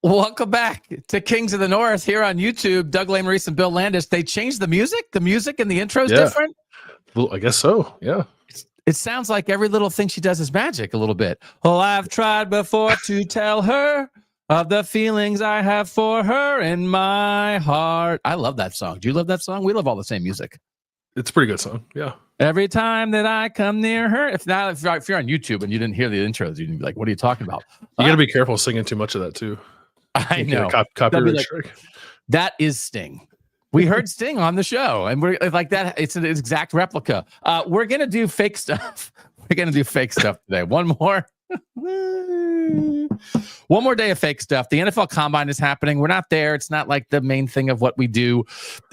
Welcome back to Kings of the North here on YouTube. Doug Lesmerises and Bill Landis. They changed the music. The music and the intro is different. Well, I guess so. Yeah. It sounds like every little thing she does is magic a little bit. Well, I've tried before to tell her of the feelings I have for her in my heart. I love that song. Do you love that song? We love all the same music. It's a pretty good song. Yeah. Every time that I come near her. If you're on YouTube and you didn't hear the intros, you'd be like, what are you talking about? You got to be careful singing too much of that too. I know. Copyright strike. That is Sting. We heard Sting on the show, and we're like that. It's an exact replica. We're gonna do fake stuff. We're gonna do fake stuff today. One more day of fake stuff. The NFL Combine is happening. We're not there. It's not like the main thing of what we do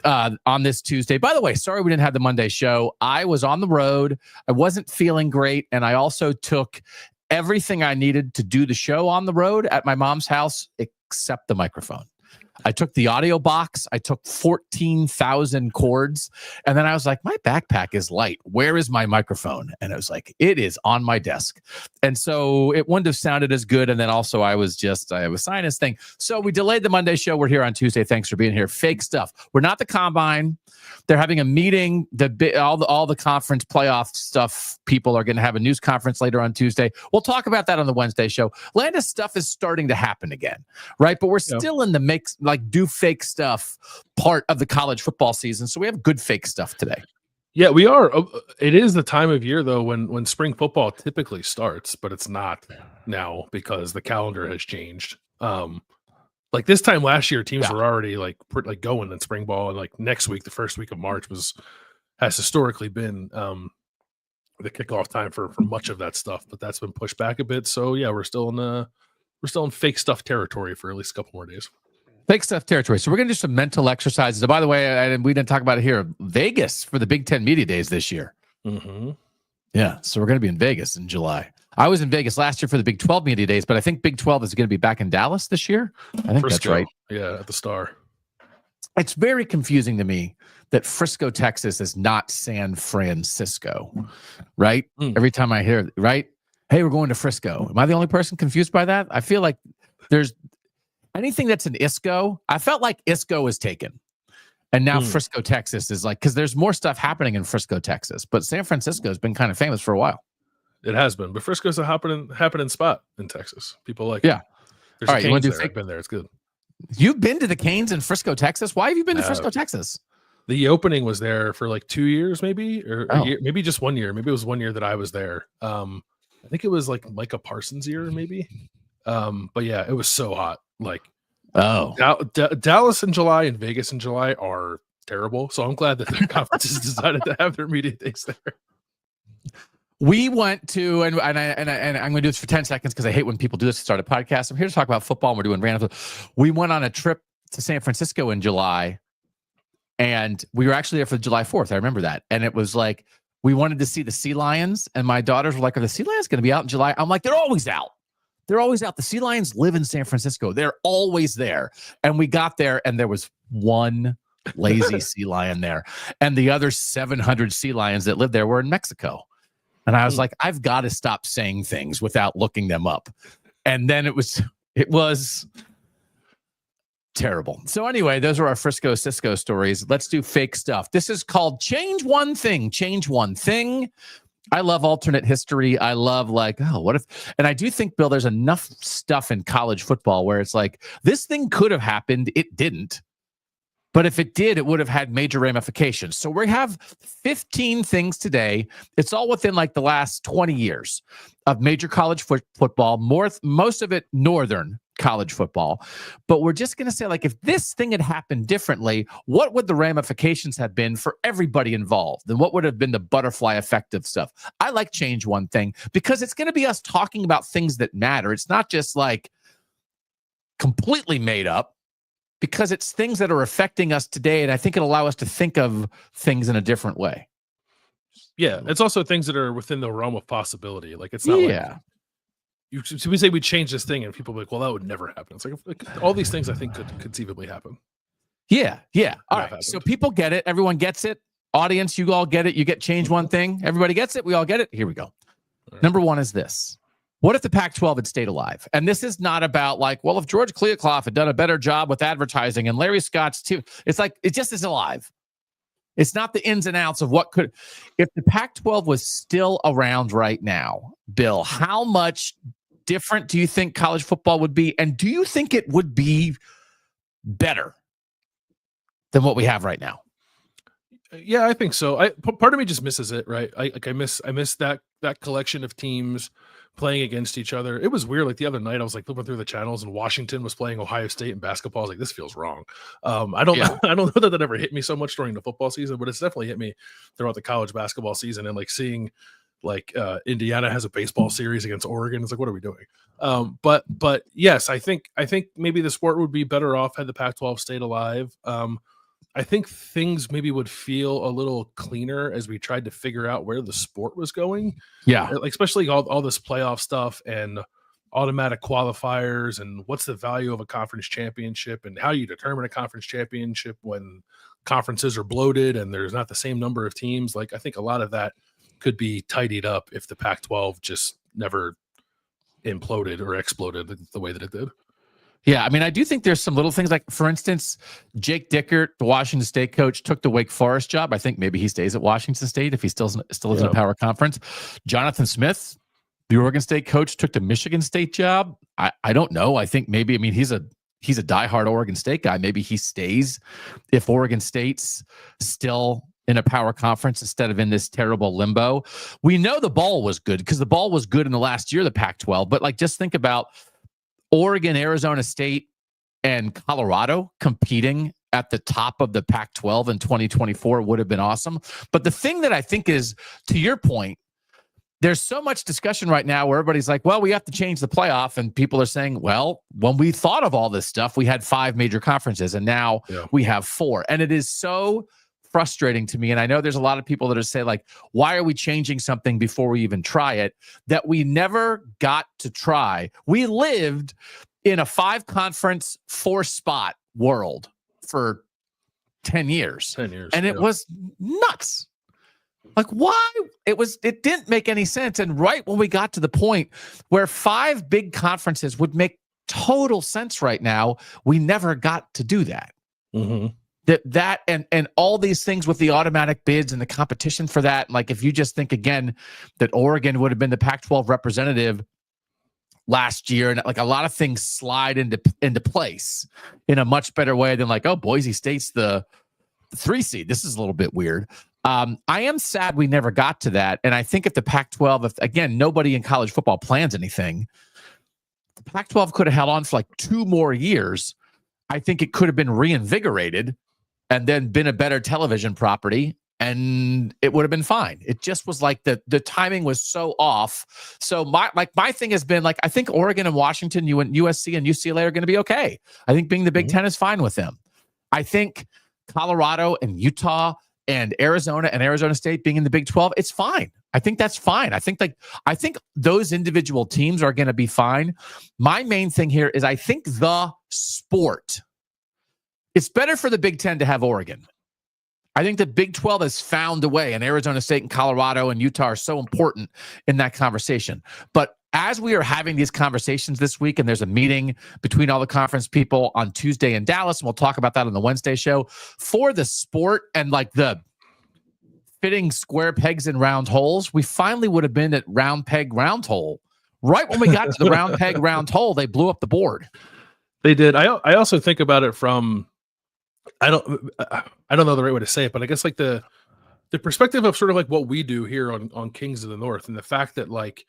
on this Tuesday. By the way, sorry we didn't have the Monday show. I was on the road. I wasn't feeling great, and I also took everything I needed to do the show on the road at my mom's house, except the microphone. I took the audio box. I took 14,000 cords. And then I was like, my backpack is light. Where is my microphone? And I was like, it is on my desk. And so it wouldn't have sounded as good. And then also I have a sinus thing. So we delayed the Monday show. We're here on Tuesday. Thanks for being here. Fake stuff. We're not the Combine. They're having a meeting. All the conference playoff stuff. People are going to have a news conference later on Tuesday. We'll talk about that on the Wednesday show. Landis stuff is starting to happen again, right? But we're still in the mix, like do fake stuff part of the college football season. So we have good fake stuff today. Yeah, we are. It is the time of year though when spring football typically starts, but it's not now because the calendar has changed. Like this time last year, teams were already like going in spring ball, and like next week, the first week of March has historically been the kickoff time for much of that stuff, but that's been pushed back a bit. So yeah, we're still in fake stuff territory for at least a couple more days. Fake stuff territory. So we're going to do some mental exercises. By the way, we didn't talk about it here. Vegas for the Big Ten Media Days this year. Mm-hmm. Yeah, so we're going to be in Vegas in July. I was in Vegas last year for the Big 12 Media Days, but I think Big 12 is going to be back in Dallas this year. I think that's right. Yeah, at the Star. It's very confusing to me that Frisco, Texas is not San Francisco, right? Every time I hear, right? Hey, we're going to Frisco. Am I the only person confused by that? I feel like there's anything that's an ISCO. I felt like ISCO is taken. And now Frisco, Texas is like, because there's more stuff happening in Frisco, Texas, but San Francisco has been kind of famous for a while. It has been, but Frisco's a happening spot in Texas. People like it. There's all right, you want to do there. I've been there. It's good. You've been to the Canes in Frisco, Texas? Why have you been to Frisco, Texas? The opening was there for like 2 years, maybe, or a year, maybe just 1 year. Maybe it was 1 year that I was there. I think it was like Micah Parsons' year, maybe. But yeah, it was so hot. Like, Dallas in July and Vegas in July are terrible. So I'm glad that the conferences decided to have their media days there. We went to, and I'm going to do this for 10 seconds because I hate when people do this to start a podcast. I'm here to talk about football, and we're doing random. We went on a trip to San Francisco in July, and we were actually there for July 4th. I remember that. And it was like, we wanted to see the Sea Lions, and my daughters were like, are the Sea Lions going to be out in July? I'm like, they're always out. They're always out. The Sea Lions live in San Francisco. They're always there. And we got there, and there was one lazy sea lion there. And the other 700 sea lions that lived there were in Mexico. And I was like, I've got to stop saying things without looking them up. And then it was terrible. So anyway, those are our Frisco Cisco stories. Let's do fake stuff. This is called Change One Thing. Change One Thing. I love alternate history. I love like, oh, what if? And I do think, Bill, there's enough stuff in college football where it's like, this thing could have happened. It didn't. But if it did, it would have had major ramifications. So we have 15 things today. It's all within like the last 20 years of major college football, most of it northern college football. But we're just going to say, like, if this thing had happened differently, what would the ramifications have been for everybody involved? And what would have been the butterfly effect of stuff? I like Change One Thing because it's going to be us talking about things that matter. It's not just like completely made up, because it's things that are affecting us today, and I think it'll allow us to think of things in a different way. Yeah, it's also things that are within the realm of possibility. Like, it's not like so we say we change this thing, and people are like, well, that would never happen. It's like all these things I think could conceivably happen. Yeah. All right, so people get it. Everyone gets it. Audience, you all get it. You get Change One Thing. Everybody gets it. We all get it. Here we go. Right. Number one is this. What if the Pac-12 had stayed alive? And this is not about like, well, if George Kliavkoff had done a better job with advertising and Larry Scott's too, it's like, it just is alive. It's not the ins and outs of what could, if the Pac-12 was still around right now, Bill, how much different do you think college football would be? And do you think it would be better than what we have right now? Yeah, I think so. Part of me just misses it, right? I miss that collection of teams playing against each other. It was weird. Like the other night, I was like flipping through the channels, and Washington was playing Ohio State in basketball. I was like, this feels wrong. I don't know that ever hit me so much during the football season, but it's definitely hit me throughout the college basketball season. And like seeing like Indiana has a baseball series against Oregon. It's like, what are we doing? But yes, I think maybe the sport would be better off had the Pac-12 stayed alive. I think things maybe would feel a little cleaner as we tried to figure out where the sport was going. Yeah. Like, especially all this playoff stuff and automatic qualifiers and what's the value of a conference championship and how you determine a conference championship when conferences are bloated and there's not the same number of teams. Like, I think a lot of that could be tidied up if the Pac-12 just never imploded or exploded the way that it did. Yeah, I mean, I do think there's some little things like, for instance, Jake Dickert, the Washington State coach, took the Wake Forest job. I think maybe he stays at Washington State if he still is in a power conference. Jonathan Smith, the Oregon State coach, took the Michigan State job. I don't know. I think maybe, I mean, he's a diehard Oregon State guy. Maybe he stays if Oregon State's still in a power conference instead of in this terrible limbo. We know the ball was good because the ball was good in the last year of the Pac-12, but like, just think about Oregon, Arizona State, and Colorado competing at the top of the Pac-12 in 2024 would have been awesome. But the thing that I think is, to your point, there's so much discussion right now where everybody's like, well, we have to change the playoff. And people are saying, well, when we thought of all this stuff, we had 5 major conferences and now we have 4. And it is so frustrating to me. And I know there's a lot of people that are saying, like, why are we changing something before we even try it, that we never got to try? We lived in a 5-conference, 4-spot world for 10 years. 10 years. And it was nuts. Like, why? It didn't make any sense. And right when we got to the point where 5 big conferences would make total sense right now, we never got to do that. Mm-hmm. That and all these things with the automatic bids and the competition for that. Like, if you just think again that Oregon would have been the Pac-12 representative last year, and like a lot of things slide into place in a much better way than like, oh, Boise State's the 3 seed. This is a little bit weird. I am sad we never got to that. And I think if the Pac-12, if again, nobody in college football plans anything, the Pac-12 could have held on for like 2 more years. I think it could have been reinvigorated and then been a better television property, and it would have been fine. It just was like the timing was so off. So my thing has been like, I think Oregon and Washington, USC and UCLA are going to be okay. I think being the Big Ten is fine with them. I think Colorado and Utah and Arizona State being in the Big 12, it's fine. I think that's fine. I think those individual teams are going to be fine. My main thing here is I think the sport, it's better for the Big Ten to have Oregon. I think the Big 12 has found a way, and Arizona State and Colorado and Utah are so important in that conversation. But as we are having these conversations this week, and there's a meeting between all the conference people on Tuesday in Dallas, and we'll talk about that on the Wednesday show, for the sport and like the fitting square pegs in round holes, we finally would have been at round peg, round hole. Right when we got to the round peg, round hole, they blew up the board. They did. I also think about it from, I don't know the right way to say it, but I guess like the perspective of sort of like what we do here on Kings of the North, and the fact that like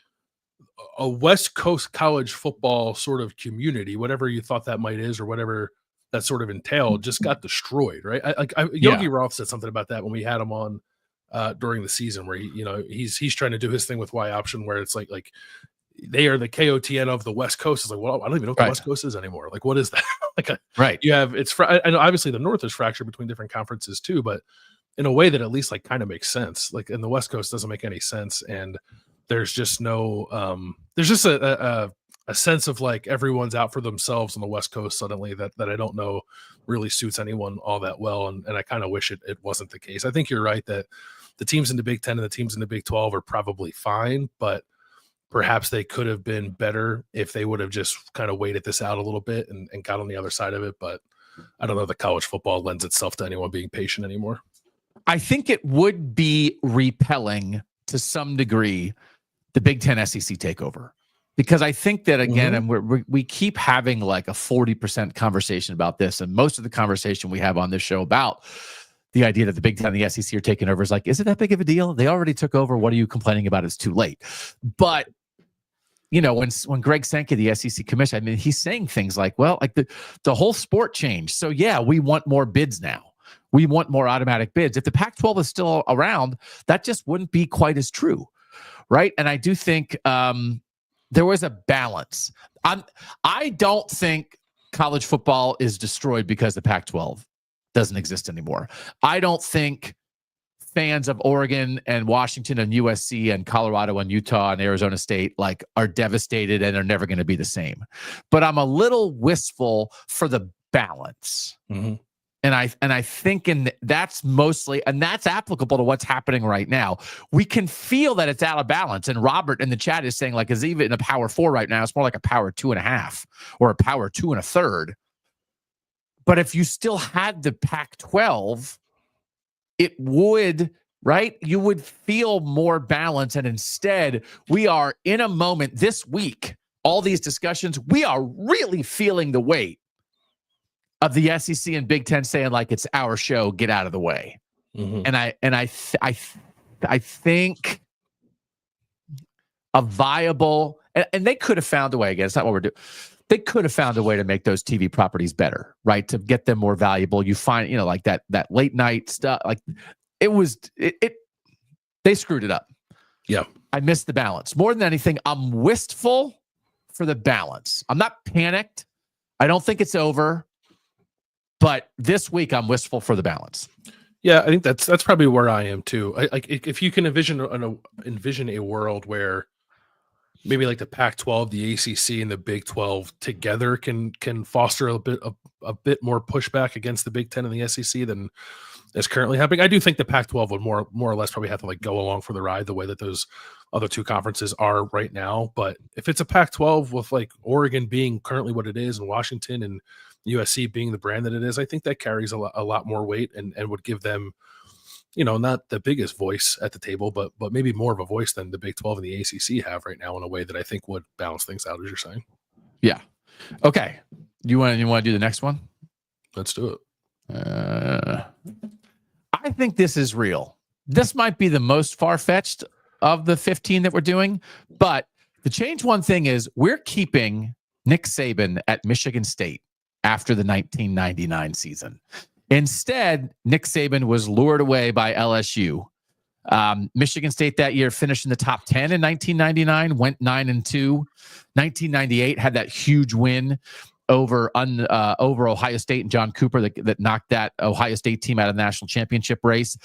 a West Coast college football sort of community, whatever you thought that might is or whatever that sort of entailed, just got destroyed, right? Yogi Roth said something about that when we had him on during the season, where he's trying to do his thing with Y option, where it's like they are the KOTN of the West Coast. It's like, well, I don't even know what the West Coast is anymore. Like, what is that? You have and obviously the North is fractured between different conferences too, but in a way that at least like kind of makes sense. Like, in the West Coast doesn't make any sense, and there's just no there's just a sense of like everyone's out for themselves on the West Coast suddenly that I don't know really suits anyone all that well, and I kind of wish it wasn't the case. I think you're right that the teams in the Big 10 and the teams in the Big 12 are probably fine, but perhaps they could have been better if they would have just kind of waited this out a little bit and got on the other side of it. But I don't know that college football lends itself to anyone being patient anymore. I think it would be repelling to some degree the Big Ten SEC takeover, because I think that, again, and we keep having like a 40% conversation about this, and most of the conversation we have on this show about the idea that the Big Ten and the SEC are taking over is like, is it that big of a deal? They already took over. What are you complaining about? It's too late. But when Greg Sankey, the SEC commissioner, I mean, he's saying things like, well, like the whole sport changed. So yeah, we want more bids now. We want more automatic bids. If the Pac-12 is still around, that just wouldn't be quite as true, right? And I do think there was a balance. I don't think college football is destroyed because the Pac-12 doesn't exist anymore. I don't think fans of Oregon and Washington and USC and Colorado and Utah and Arizona State like are devastated and are never going to be the same. But I'm a little wistful for the balance. Mm-hmm. And I think that's mostly, and that's applicable to what's happening right now. We can feel that it's out of balance. And Robert in the chat is saying, like, is even a power 4 right now? It's more like a power 2.5 or a power 2 1/3. But if you still had the Pac-12, it would, right? You would feel more balance. And instead, we are in a moment this week, all these discussions, we are really feeling the weight of the SEC and Big Ten saying, like, it's our show, get out of the way. Mm-hmm. And I think a viable, and they could have found a way, again, it's not what we're doing. They could have found a way to make those TV properties better, right? To get them more valuable. You find, like that late night stuff, like they screwed it up. Yeah. I missed the balance. More than anything, I'm wistful for the balance. I'm not panicked. I don't think it's over. But this week, I'm wistful for the balance. Yeah, I think that's probably where I am too. If you can envision a world where maybe like the Pac-12, the ACC, and the Big 12 together can foster a bit more pushback against the Big 10 and the SEC than is currently happening. I do think the Pac-12 would more or less probably have to like go along for the ride the way that those other two conferences are right now. But if it's a Pac-12 with like Oregon being currently what it is and Washington and USC being the brand that it is, I think that carries a lot more weight and would give them, not the biggest voice at the table, but maybe more of a voice than the Big 12 and the ACC have right now in a way that I think would balance things out, as you're saying. Yeah. Okay. You want to do the next one? Let's do it. I think this is real. This might be the most far-fetched of the 15 that we're doing, but the change one thing is we're keeping Nick Saban at Michigan State after the 1999 season. Instead, Nick Saban was lured away by LSU. Michigan State that year finished in the top 10 in 1999, went 9-2. 1998 had that huge win over Ohio State and John Cooper that knocked that Ohio State team out of the national championship race.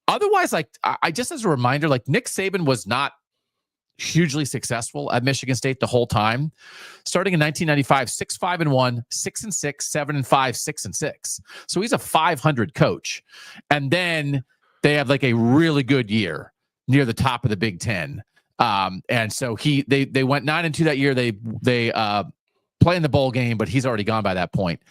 Otherwise, like I just as a reminder, like Nick Saban was not hugely successful at Michigan State the whole time. Starting in 1995, 6-5-1, 6-6, 7-5, 6-6. So he's a 500 coach. And then they have like a really good year near the top of the Big Ten. And so they went 9-2 that year. They play in the bowl game, but he's already gone by that point.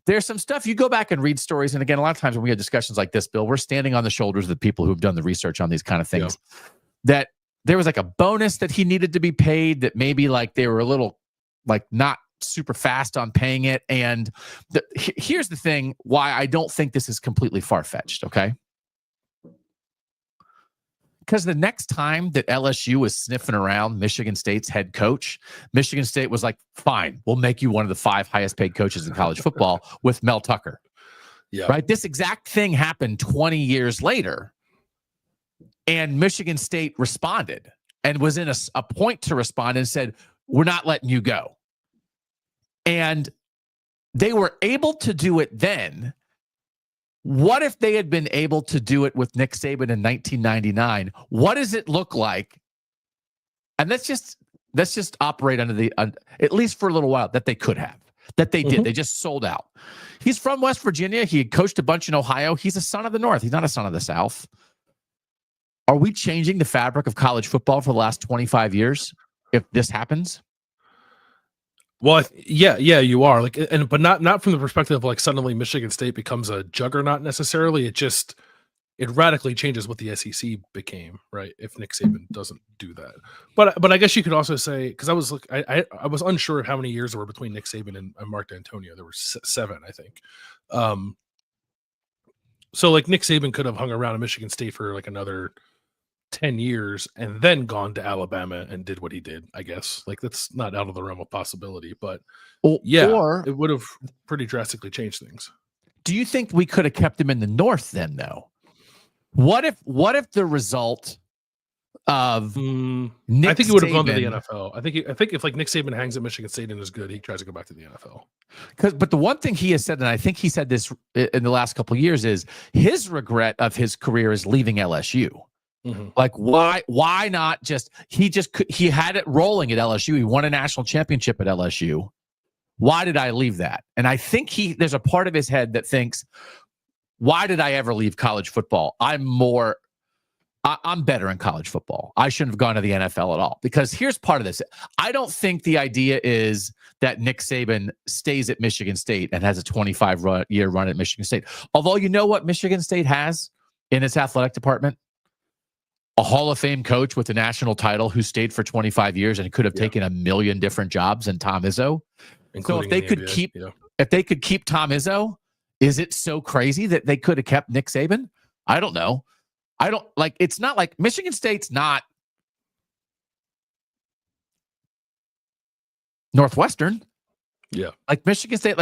There's some stuff you go back and read stories. And again, a lot of times when we have discussions like this, Bill, we're standing on the shoulders of the people who've done the research on these kind of things. Yeah. That there was like a bonus that he needed to be paid that maybe like they were a little like not super fast on paying it. And here's the thing why I don't think this is completely far-fetched. Okay. Because the next time that LSU was sniffing around Michigan State's head coach, Michigan State was like, fine, we'll make you one of the 5 highest paid coaches in college football with Mel Tucker. Yeah. Right. This exact thing happened 20 years later. And Michigan State responded and was in a point to respond and said, we're not letting you go. And they were able to do it then. What if they had been able to do it with Nick Saban in 1999? What does it look like? And let's just operate under at least for a little while, that they could have, that they did. They just sold out. He's from West Virginia. He had coached a bunch in Ohio. He's a son of the North. He's not a son of the South. Are we changing the fabric of college football for the last 25 years if this happens? Well, yeah, you are but not from the perspective of like suddenly Michigan State becomes a juggernaut necessarily. It radically changes what the SEC became, right? If Nick Saban doesn't do that, but I guess you could also say, because I was unsure of how many years there were between Nick Saban and Mark D'Antonio. There were 7, I think. So like Nick Saban could have hung around at Michigan State for like another 10 years and then gone to Alabama and did what he did, I guess. Like that's not out of the realm of possibility, but it would have pretty drastically changed things. Do you think we could have kept him in the North then, though? What if the result of Nick I think he would have gone to the Saban, NFL. I think if like Nick Saban hangs at Michigan State and is good, he tries to go back to the NFL. But the one thing he has said, and I think he said this in the last couple of years, is his regret of his career is leaving LSU. Mm-hmm. Like why not just he had it rolling at LSU. He won a national championship at LSU. Why did I leave that? And I think there's a part of his head that thinks, why did I ever leave college football? I'm better in college football. I shouldn't have gone to the NFL at all. Because here's part of this. I don't think the idea is that Nick Saban stays at Michigan State and has a 25-year run at Michigan State. Although you know what Michigan State has in its athletic department? A Hall of Fame coach with a national title who stayed for 25 years and could have taken a million different jobs in Tom Izzo. So if they could keep Tom Izzo, is it so crazy that they could have kept Nick Saban? I don't know. It's not like Michigan State's not Northwestern. Yeah. Like Michigan State,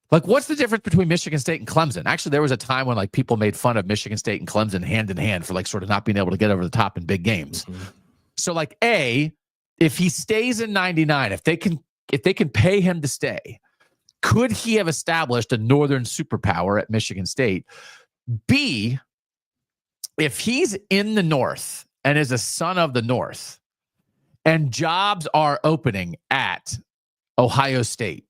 what's the difference between Michigan State and Clemson? Actually, there was a time when people made fun of Michigan State and Clemson hand in hand for sort of not being able to get over the top in big games. Mm-hmm. So if he stays in 99, if they can pay him to stay, could he have established a Northern superpower at Michigan State? B, if he's in the North and is a son of the North and jobs are opening at Ohio State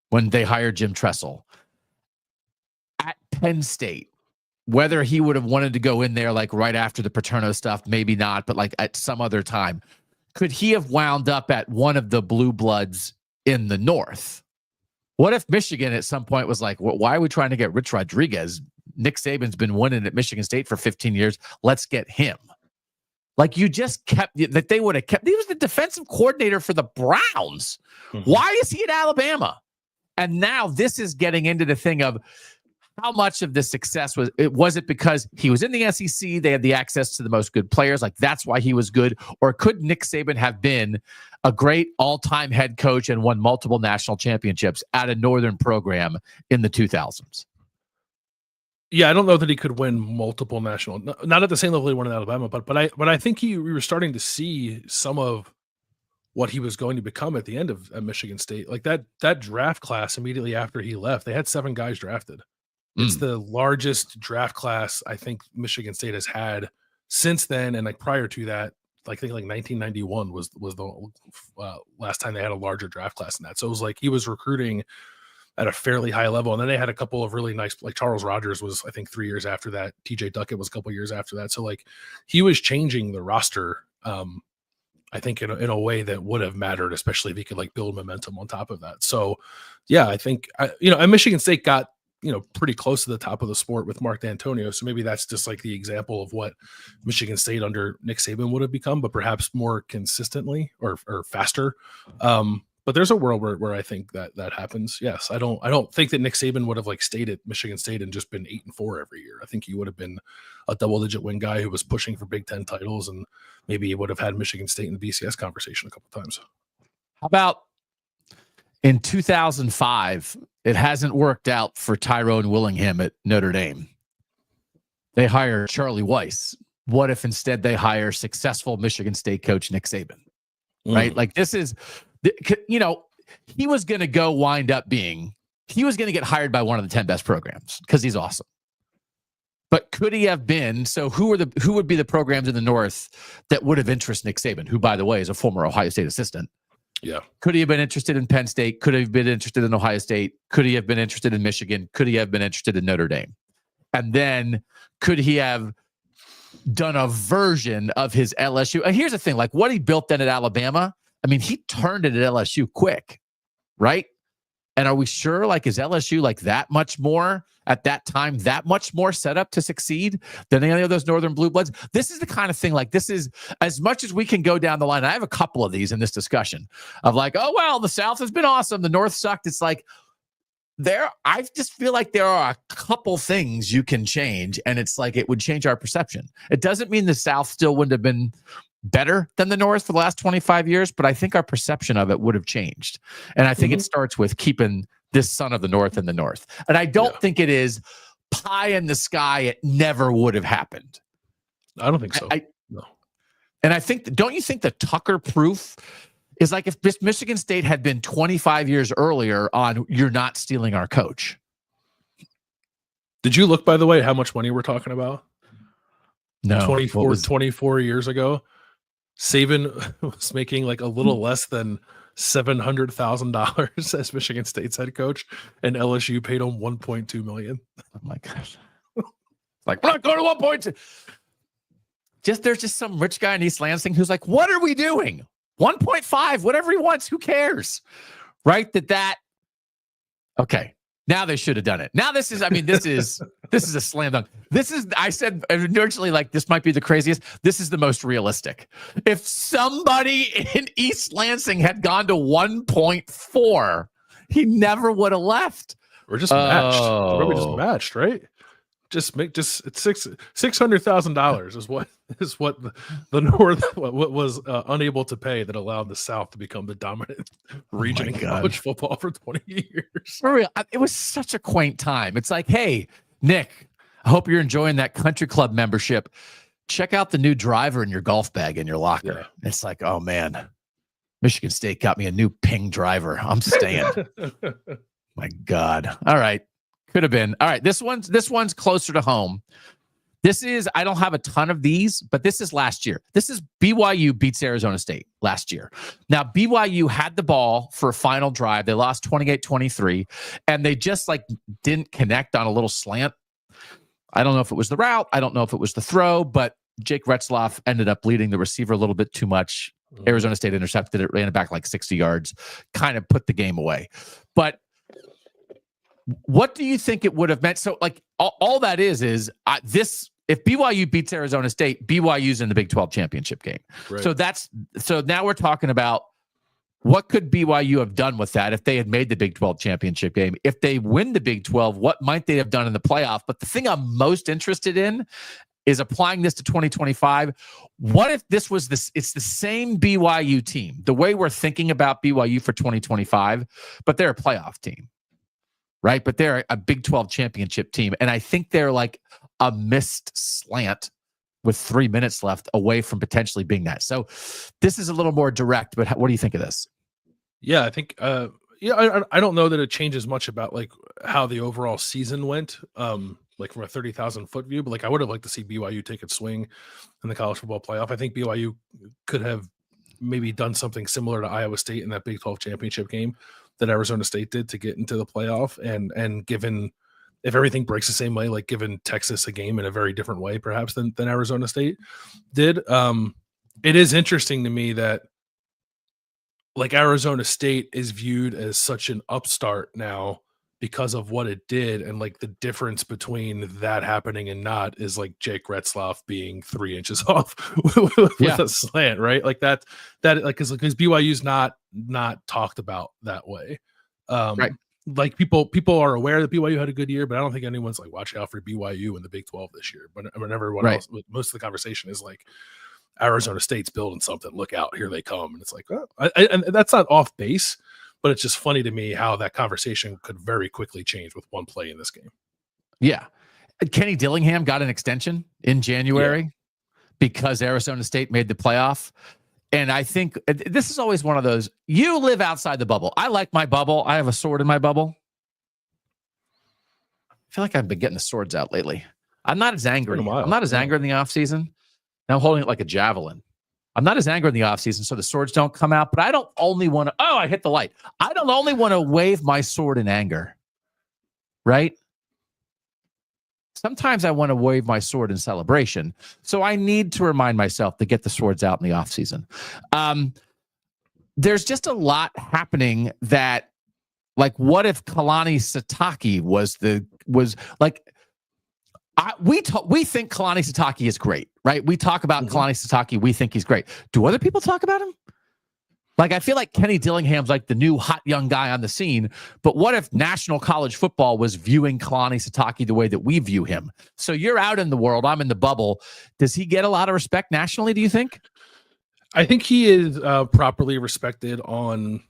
when they hired Jim Tressel, at Penn State, whether he would have wanted to go in there right after the Paterno stuff, maybe not, but at some other time, could he have wound up at one of the blue bloods in the North? What if Michigan at some point was why are we trying to get Rich Rodriguez? Nick Saban's been winning at Michigan State for 15 years. Let's get him. You just kept that they would have kept. He was the defensive coordinator for the Browns. Mm-hmm. Why is he at Alabama? And now this is getting into the thing of how much of the success was it because he was in the SEC? They had the access to the most good players. That's why he was good. Or could Nick Saban have been a great all-time head coach and won multiple national championships at a Northern program in the 2000s? Yeah, I don't know that he could win multiple national, not at the same level he won in Alabama, but I think we were starting to see some of what he was going to become at the end of at Michigan State. That draft class immediately after he left, they had 7 guys drafted. It's the largest draft class I think Michigan State has had since then, and prior to that, I think 1991 was the last time they had a larger draft class than that. So it was he was recruiting at a fairly high level. And then they had a couple of really nice, Charles Rogers was, I think, 3 years after that. TJ Duckett was a couple years after that. So he was changing the roster, I think in a way that would have mattered, especially if he could build momentum on top of that. So yeah, I think, and Michigan State got, pretty close to the top of the sport with Mark D'Antonio. So maybe that's just the example of what Michigan State under Nick Saban would have become, but perhaps more consistently or faster. But there's a world where I think that happens. Yes, I don't think that Nick Saban would have stayed at Michigan State and just been 8-4 every year. I think he would have been a double-digit win guy who was pushing for Big Ten titles, and maybe he would have had Michigan State in the BCS conversation a couple times. How about in 2005? It hasn't worked out for Tyrone Willingham at Notre Dame. They hire Charlie Weiss. What if instead they hire successful Michigan State coach Nick Saban? Right? This is. He was going to he was going to get hired by one of the 10 best programs because he's awesome. But could he have been? So who would be the programs in the North that would have interested Nick Saban, who, by the way, is a former Ohio State assistant? Yeah. Could he have been interested in Penn State? Could he have been interested in Ohio State? Could he have been interested in Michigan? Could he have been interested in Notre Dame? And then could he have done a version of his LSU. And here's the thing, like what he built then at Alabama, I mean, he turned it at LSU quick, right? And are we sure, like, is LSU like that much more at that time, that much more set up to succeed than any of those Northern Blue Bloods? This is the kind of thing, like, this is as much as we can go down the line. I have a couple of these in this discussion of like, oh, well, the South has been awesome. The North sucked. It's like, I just feel like there are a couple things you can change, and it's like it would change our perception. It doesn't mean the South still wouldn't have been better than the North for the last 25 years, but I think our perception of it would have changed. And I think it starts with keeping this son of the North in the North. And I don't think it is pie in the sky. It never would have happened. I don't think so. No. And I think, don't you think the Tucker proof is like if Michigan State had been 25 years earlier on, you're not stealing our coach. Did you look, by the way, how much money we're talking about? No. 24 years ago, Saban was making like a little less than $700,000 as Michigan State's head coach, and LSU paid him $1.2 million. Oh my gosh. Like, we're not going to 1.2. There's just some rich guy in East Lansing who's like, what are we doing? 1.5, whatever he wants, who cares? Right? Okay. Now they should have done it. Now this is a slam dunk. I said originally, like, this might be the craziest. This is the most realistic. If somebody in East Lansing had gone to 1.4, he never would have left. We're just matched. We're just matched, right? It's $600,000 is what the North was unable to pay that allowed the South to become the dominant region in college football for 20 years. For real, it was such a quaint time. It's like, hey, Nick, I hope you're enjoying that country club membership. Check out the new driver in your golf bag in your locker. Yeah. It's like, oh man, Michigan State got me a new Ping driver. I'm staying. My God. All right. Could have been. All right. This one's closer to home. I don't have a ton of these, but this is last year. This is BYU beats Arizona State last year. Now, BYU had the ball for a final drive. They lost 28-23, and they just like didn't connect on a little slant. I don't know if it was the route. I don't know if it was the throw, but Jake Retzloff ended up leading the receiver a little bit too much. Arizona State intercepted it, ran it back like 60 yards, kind of put the game away. But what do you think it would have meant? So, like, all that is this. If BYU beats Arizona State, BYU's in the Big 12 championship game. Right. So now we're talking about what could BYU have done with that if they had made the Big 12 championship game. If they win the Big 12, what might they have done in the playoff? But the thing I'm most interested in is applying this to 2025. What if this was this? It's the same BYU team, the way we're thinking about BYU for 2025, but they're a playoff team. Right. But they're a Big 12 championship team. And I think they're like a missed slant with 3 minutes left away from potentially being that. So this is a little more direct, but what do you think of this? Yeah, I think, I don't know that it changes much about like how the overall season went, like from a 30,000 foot view, but like I would have liked to see BYU take a swing in the college football playoff. I think BYU could have maybe done something similar to Iowa State in that Big 12 championship game that Arizona State did to get into the playoff, and given if everything breaks the same way, like given Texas a game in a very different way, perhaps than Arizona State did. It is interesting to me that like Arizona State is viewed as such an upstart now because of what it did, and like the difference between that happening and not is like Jake Retzloff being 3 inches off with a slant, right? Like that like because BYU's not talked about that way. Right. Like people are aware that BYU had a good year, but I don't think anyone's like watching out for BYU in the Big 12 this year. But I mean, everyone else, most of the conversation is like Arizona State's building something. Look out, here they come, and it's like, oh, and that's not off base. But it's just funny to me how that conversation could very quickly change with one play in this game. Yeah. Kenny Dillingham got an extension in January because Arizona State made the playoff. And I think this is always one of those, you live outside the bubble. I like my bubble. I have a sword in my bubble. I feel like I've been getting the swords out lately. I'm not as angry. I'm not as angry in the offseason. Now I'm holding it like a javelin. I'm not as angry in the offseason, so the swords don't come out, but I don't only want to, I hit the light. I don't only want to wave my sword in anger, right? sometimes I want to wave my sword in celebration. So I need to remind myself to get the swords out in the offseason. There's just a lot happening that, like, what if Kalani Sitake we think Kalani Sitake is great, right? We talk about Kalani Sitake. We think he's great. Do other people talk about him? Like, I feel like Kenny Dillingham's like the new hot young guy on the scene, but what if national college football was viewing Kalani Sitake the way that we view him? So you're out in the world, I'm in the bubble. Does he get a lot of respect nationally, do you think? I think he is properly respected on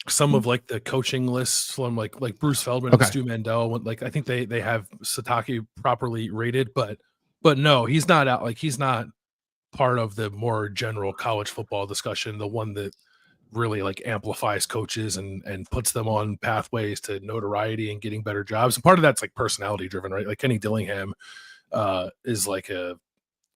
some of like the coaching lists from like Bruce Feldman and Stu Mandel. Like, I think they have Sitake properly rated, but no, he's not out. Like, he's not part of the more general college football discussion, the one that really like amplifies coaches and puts them on pathways to notoriety and getting better jobs. And part of that's like personality driven, right? Like Kenny Dillingham is like a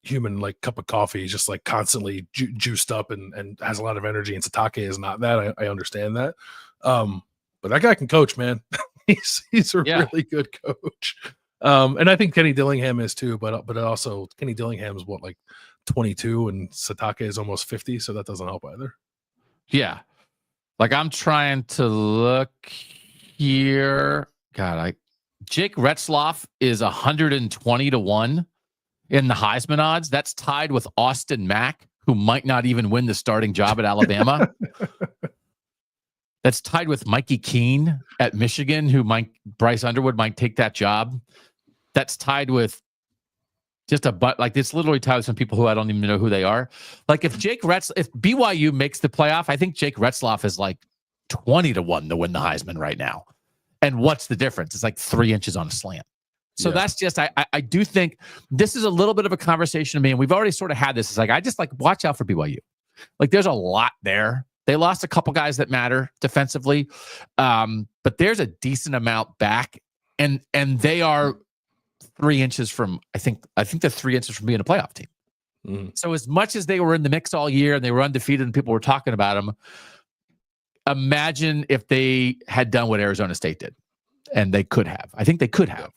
human like cup of coffee. He's just like constantly juiced up and has a lot of energy, and Sitake is not that. I understand that, but that guy can coach, man. he's a really good coach, and I think Kenny Dillingham is too, but also Kenny Dillingham is what, like 22, and Sitake is almost 50, so that doesn't help either. Yeah, like I'm trying to look here. God, Jake Retzloff is 120-1 in the Heisman odds. That's tied with Austin Mack, who might not even win the starting job at Alabama. That's tied with Mikey Keene at Michigan, who Bryce Underwood might take that job. That's tied with it's literally tied with some people who I don't even know who they are. Like, if BYU makes the playoff, I think Jake Retzloff is like 20-1 to win the Heisman right now. And what's the difference? It's like 3 inches on a slant. So that's just, I do think this is a little bit of a conversation to me, and we've already sort of had this. It's like, I just like, watch out for BYU. Like, there's a lot there. They lost a couple guys that matter defensively, but there's a decent amount back, and they are 3 inches from, I think they're 3 inches from being a playoff team. So as much as they were in the mix all year and they were undefeated and people were talking about them, imagine if they had done what Arizona State did, and they could have. I think they could have.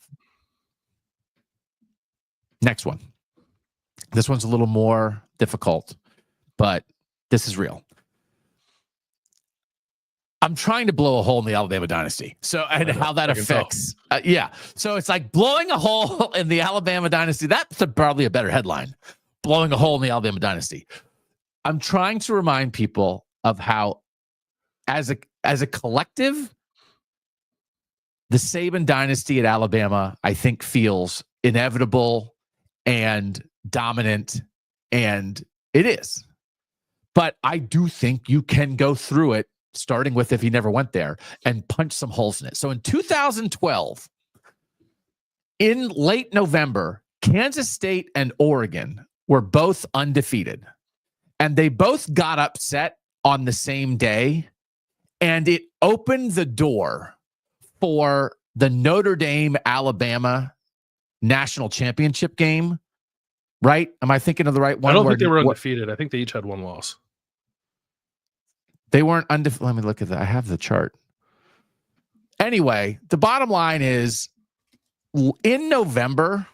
Next one. This one's a little more difficult, but this is real. I'm trying to blow a hole in the Alabama dynasty. So, and how that affects. So it's like blowing a hole in the Alabama dynasty. That's probably a better headline. Blowing a hole in the Alabama dynasty. I'm trying to remind people of how, as a collective, the Saban dynasty at Alabama, I think, feels inevitable and dominant, and it is. But I do think you can go through it, starting with if he never went there, and punch some holes in it. So in 2012, in late November, Kansas State and Oregon were both undefeated, and they both got upset on the same day, and it opened the door for the Notre Dame Alabama national championship game, right? Am I thinking of the right one? I don't think they were undefeated. I think they each had one loss. They weren't undefeated. Let me look at that. I have the chart. Anyway, the bottom line is, in November,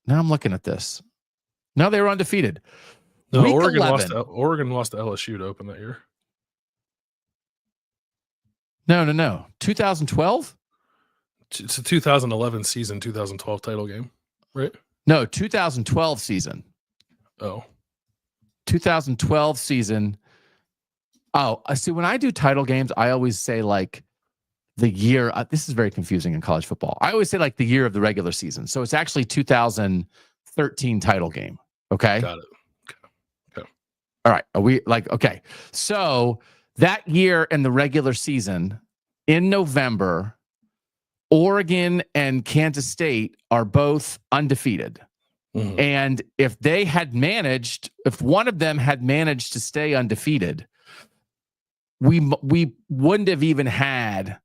now I'm looking at this. No, they were undefeated. No, Oregon lost to LSU to open that year. No. 2012? It's a 2011 season, 2012 title game, right? No, 2012 season. Oh. 2012 season. Oh, I see. When I do title games, I always say like the year. This is very confusing in college football. I always say like the year of the regular season. So it's actually 2013 title game. Okay. Got it. Okay. All right. Are we like, okay. So that year in the regular season in November, Oregon and Kansas State are both undefeated. Mm-hmm. And if one of them had managed to stay undefeated, we wouldn't have even had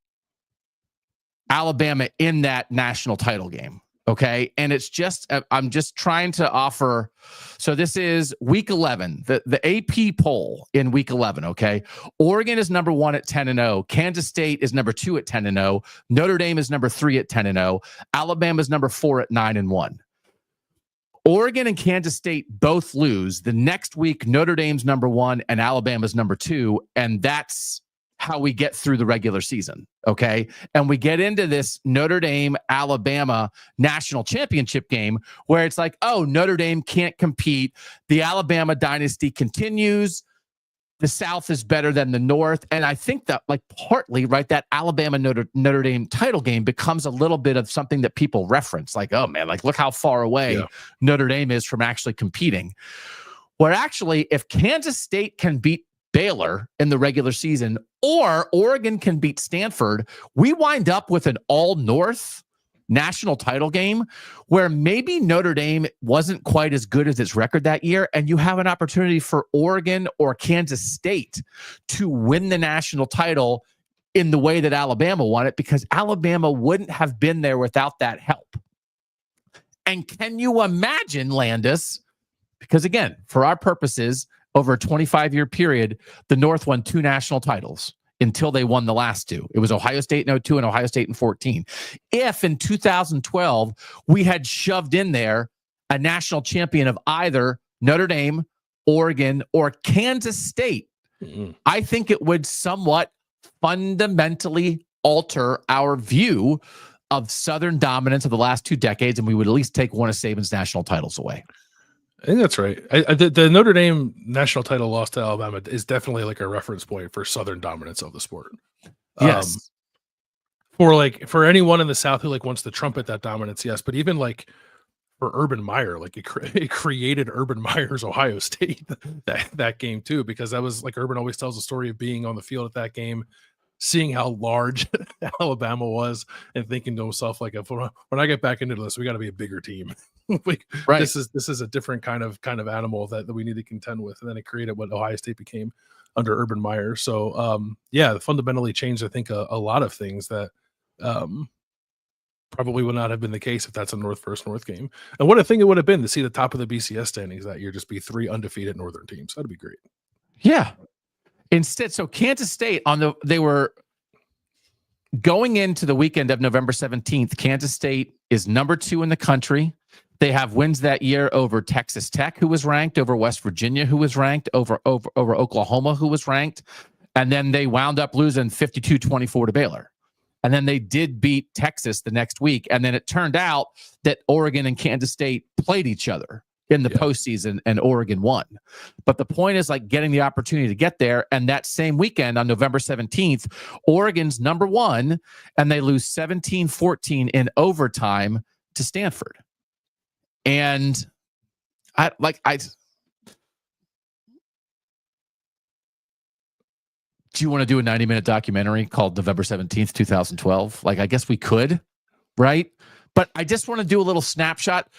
Alabama in that national title game. Okay. And it's just, I'm just trying to offer. So this is week 11, the AP poll in week 11. Okay. Oregon is number 1 at 10-0. Kansas State is number 2 at 10-0. Notre Dame is number 3 at 10-0. Alabama is number 4 at 9-1. Oregon and Kansas State both lose. The next week, Notre Dame's number 1 and Alabama's number 2. And that's how we get through the regular season. Okay. And we get into this Notre Dame, Alabama national championship game where it's like, oh, Notre Dame can't compete. The Alabama dynasty continues. The South is better than the North. And I think that like partly, right, that Alabama Notre Dame title game becomes a little bit of something that people reference like, oh man, like look how far away Notre Dame is from actually competing. Where actually, if Kansas State can beat Baylor in the regular season, or Oregon can beat Stanford, we wind up with an all-North national title game where maybe Notre Dame wasn't quite as good as its record that year, and you have an opportunity for Oregon or Kansas State to win the national title in the way that Alabama won it, because Alabama wouldn't have been there without that help. And can you imagine, Landis, because again, for our purposes, over a 25-year period, the North won 2 national titles until they won the last 2. It was Ohio State in 2002 and Ohio State in 2014. If in 2012 we had shoved in there a national champion of either Notre Dame, Oregon, or Kansas State, I think it would somewhat fundamentally alter our view of Southern dominance of the last 2 decades, and we would at least take one of Saban's national titles away. I think that's right. The Notre Dame national title loss to Alabama is definitely like a reference point for Southern dominance of the sport. Yes. For anyone in the South who like wants to trumpet that dominance, yes. But even like for Urban Meyer, like it created Urban Meyer's Ohio State that game too, because that was like Urban always tells the story of being on the field at that game, seeing how large Alabama was, and thinking to himself like, when I get back into this, we got to be a bigger team. Like, right. This is a different kind of animal that we need to contend with, and then it created what Ohio State became under Urban Meyer. So fundamentally changed, I think, a lot of things that probably would not have been the case if that's a North versus North game. And what a thing it would have been to see the top of the BCS standings that year just be 3 undefeated Northern teams. That'd be great. Yeah. Instead, so Kansas State they were going into the weekend of November 17th. Kansas State is number 2 in the country. They have wins that year over Texas Tech, who was ranked, over West Virginia, who was ranked, over Oklahoma, who was ranked. And then they wound up losing 52-24 to Baylor. And then they did beat Texas the next week. And then it turned out that Oregon and Kansas State played each other in the postseason, and Oregon won. But the point is like getting the opportunity to get there. And that same weekend on November 17th, Oregon's number 1, and they lose 17-14 in overtime to Stanford. And do you want to do a 90-minute documentary called November 17th, 2012? Like, I guess we could, right? But I just want to do a little snapshot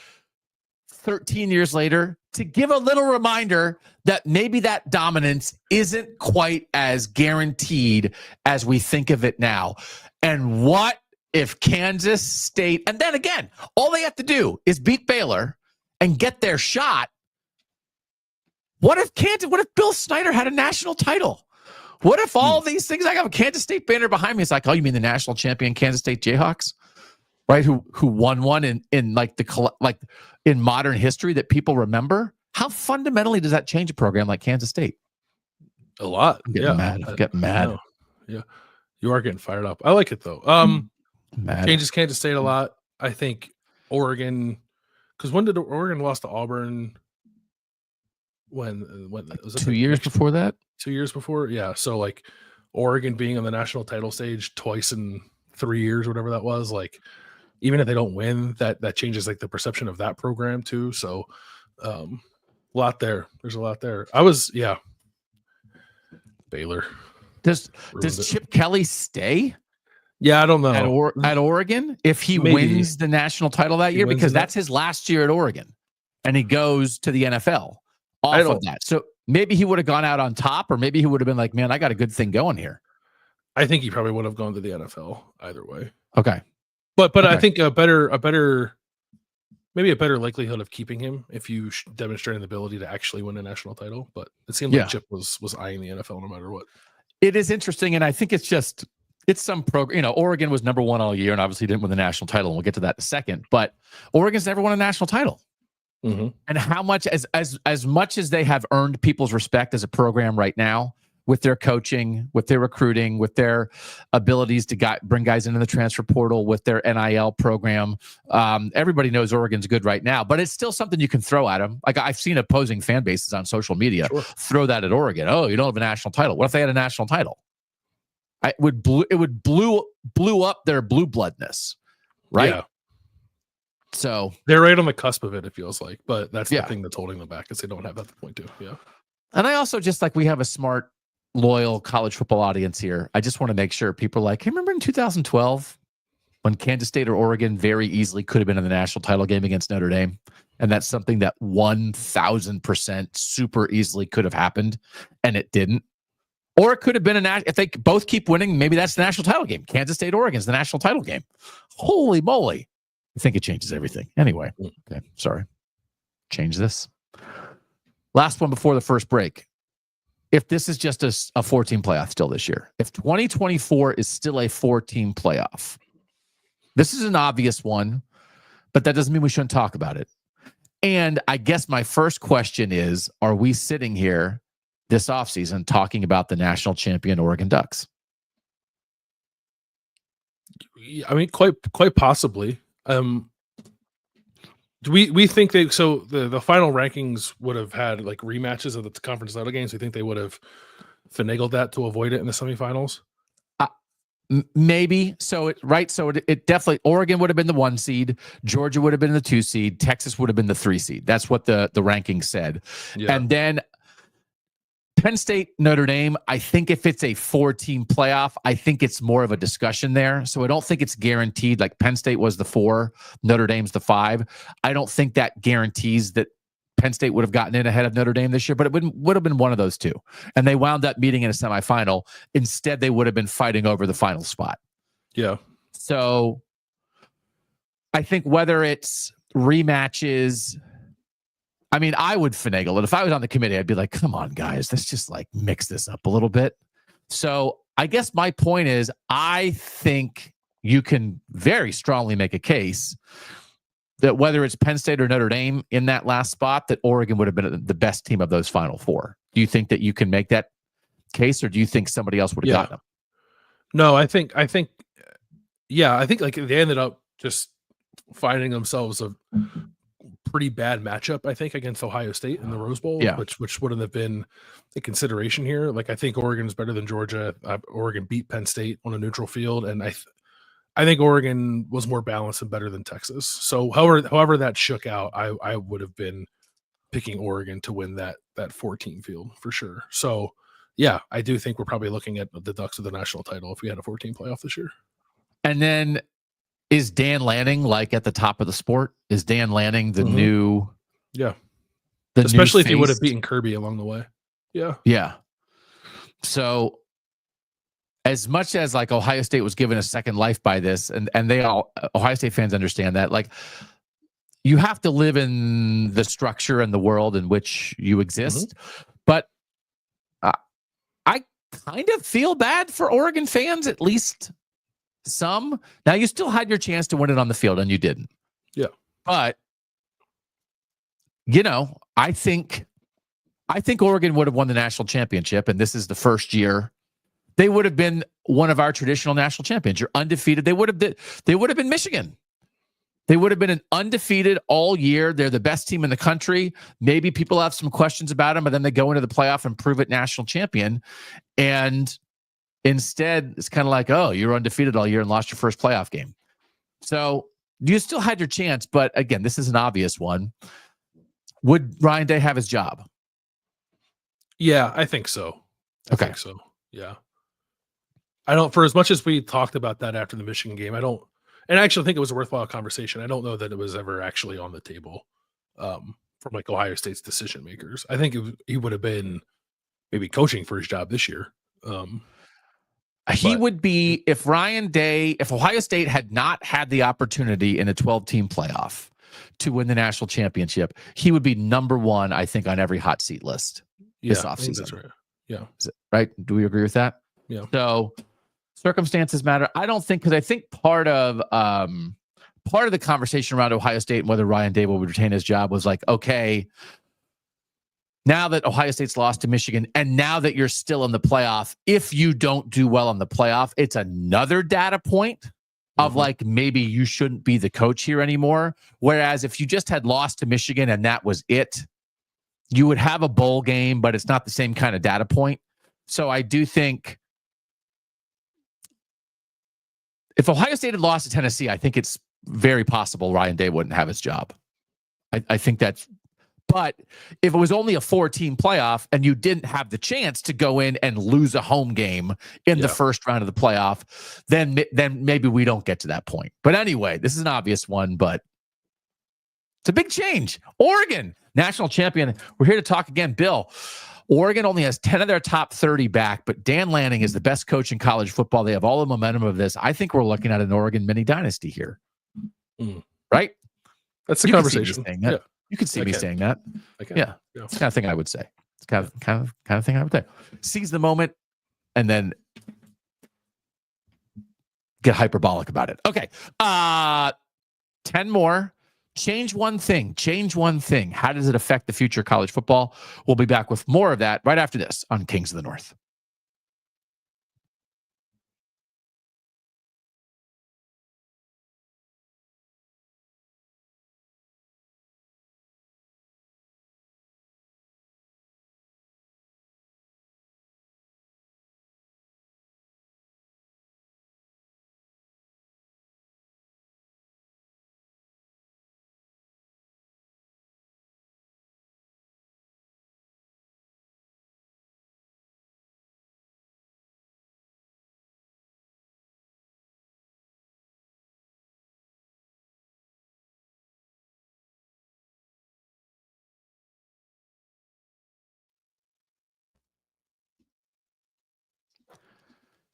13 years later to give a little reminder that maybe that dominance isn't quite as guaranteed as we think of it now. And what if Kansas State, and then again, all they have to do is beat Baylor and get their shot. What if Bill Snyder had a national title? What if all these things, I have a Kansas State banner behind me. It's like, oh, you mean the national champion Kansas State Jayhawks, right? Who won one in in modern history that people remember? How fundamentally does that change a program like Kansas State? A lot. I'm getting mad. Yeah. You are getting fired up. I like it though. Changes Kansas State a lot. I think Oregon, because when did Oregon lost to Auburn? When was it 2 years before that? 2 years before, yeah. So like Oregon being on the national title stage twice in 3 years, whatever that was. Like even if they don't win, that changes like the perception of that program too. So a lot there. There's a lot there. Baylor. Does Chip Kelly stay? Yeah, I don't know. At Oregon, if he wins the national title that year, because that's his last year at Oregon, and he goes to the NFL off of that. So maybe he would have gone out on top, or maybe he would have been like, man, I got a good thing going here. I think he probably would have gone to the NFL either way. Okay. But I think a better maybe a better likelihood of keeping him if you demonstrate an ability to actually win a national title. But it seemed like Chip was eyeing the NFL no matter what. It is interesting, and I think it's some program. Oregon was number one all year, and obviously didn't win the national title. And we'll get to that in a second. But Oregon's never won a national title. Mm-hmm. And how much, as much as they have earned people's respect as a program right now, with their coaching, with their recruiting, with their abilities to bring guys into the transfer portal, with their NIL program, everybody knows Oregon's good right now. But it's still something you can throw at them. Like I've seen opposing fan bases on social media throw that at Oregon. Oh, you don't have a national title. What if they had a national title? It would blew up their blue bloodness, right? Yeah. So they're right on the cusp of it, it feels like, but that's the thing that's holding them back is they don't have that to point to. Yeah. And I also just we have a smart, loyal college football audience here. I just want to make sure people are like, hey, remember in 2012 when Kansas State or Oregon very easily could have been in the national title game against Notre Dame? And that's something that 1,000% super easily could have happened, and it didn't. Or it could have been if they both keep winning, maybe that's the national title game. Kansas State, Oregon is the national title game. Holy moly. I think it changes everything. Anyway, okay, sorry. Change this. Last one before the first break. If this is just a 4-team playoff still this year, if 2024 is still a 4-team playoff, this is an obvious one, but that doesn't mean we shouldn't talk about it. And I guess my first question is, are we sitting here this offseason talking about the national champion Oregon Ducks? I mean, quite possibly. Do we think the final rankings would have had like rematches of the conference title games? Do you think they would have finagled that to avoid it in the semifinals? Maybe. So it definitely, Oregon would have been the 1 seed, Georgia would have been the 2 seed, Texas would have been the 3 seed. That's what the rankings said. Yeah. And then Penn State, Notre Dame, I think if it's a 4-team playoff, I think it's more of a discussion there. So I don't think it's guaranteed. Like Penn State was the 4, Notre Dame's the 5. I don't think that guarantees that Penn State would have gotten in ahead of Notre Dame this year, but it would have been one of those two. And they wound up meeting in a semifinal. Instead, they would have been fighting over the final spot. Yeah. So I think whether it's rematches, I mean, I would finagle it. If I was on the committee, I'd be like, come on, guys, let's just mix this up a little bit. So I guess my point is, I think you can very strongly make a case that whether it's Penn State or Notre Dame in that last spot, that Oregon would have been the best team of those final 4. Do you think that you can make that case, or do you think somebody else would have gotten them? No, I think they ended up just finding themselves a pretty bad matchup, I think, against Ohio State in the Rose Bowl, which wouldn't have been a consideration here. Like, I think Oregon is better than Georgia. Oregon beat Penn State on a neutral field, and I think Oregon was more balanced and better than Texas. So however that shook out, I would have been picking Oregon to win that 14 field for sure. So yeah, I do think we're probably looking at the Ducks with the national title if we had a 14 playoff this year. And then is Dan Lanning at the top of the sport? Is Dan Lanning the new? Yeah. Especially if he would have beaten Kirby along the way. Yeah. Yeah. So as much as Ohio State was given a second life by this, and Ohio State fans understand that, you have to live in the structure and the world in which you exist. But I kind of feel bad for Oregon fans, at least some. Now, you still had your chance to win it on the field, and you didn't. Yeah. But, I think Oregon would have won the national championship, and this is the first year. They would have been one of our traditional national champions. You're undefeated. They would have been Michigan. They would have been an undefeated all year. They're the best team in the country. Maybe people have some questions about them, but then they go into the playoff and prove it national champion. And instead, it's kind of like, oh, you were undefeated all year and lost your first playoff game. So you still had your chance, but again, this is an obvious one. Would Ryan Day have his job? Yeah, I think so. Okay. I think so. Yeah. I don't, for as much as we talked about that after the Michigan game, and I actually think it was a worthwhile conversation. I don't know that it was ever actually on the table from Ohio State's decision makers. I think he would have been maybe coaching for his job this year. He would be, if Ohio State had not had the opportunity in a 12-team playoff to win the national championship, he would be number one, I think, on every hot seat list this offseason. That's right. Yeah. Right? Do we agree with that? Yeah. So circumstances matter. I don't think, because I think part of the conversation around Ohio State and whether Ryan Day would retain his job was like, okay, now that Ohio State's lost to Michigan, and now that you're still in the playoff, if you don't do well in the playoff, it's another data point of like, maybe you shouldn't be the coach here anymore. Whereas if you just had lost to Michigan and that was it, you would have a bowl game, but it's not the same kind of data point. So I do think if Ohio State had lost to Tennessee, I think it's very possible Ryan Day wouldn't have his job. I think that's, but if it was only a 4-team playoff and you didn't have the chance to go in and lose a home game in the first round of the playoff, then maybe we don't get to that point. But anyway, this is an obvious one, but it's a big change. Oregon, national champion. We're here to talk again. Bill, Oregon only has 10 of their top 30 back, but Dan Lanning is the best coach in college football. They have all the momentum of this. I think we're looking at an Oregon mini dynasty here. Right? That's the conversation. Yeah. You could see me saying that. Yeah. It's the kind of thing I would say. It's kind of thing I would say. Seize the moment and then get hyperbolic about it. Okay. 10 more. Change one thing. How does it affect the future of college football? We'll be back with more of that right after this on Kings of the North.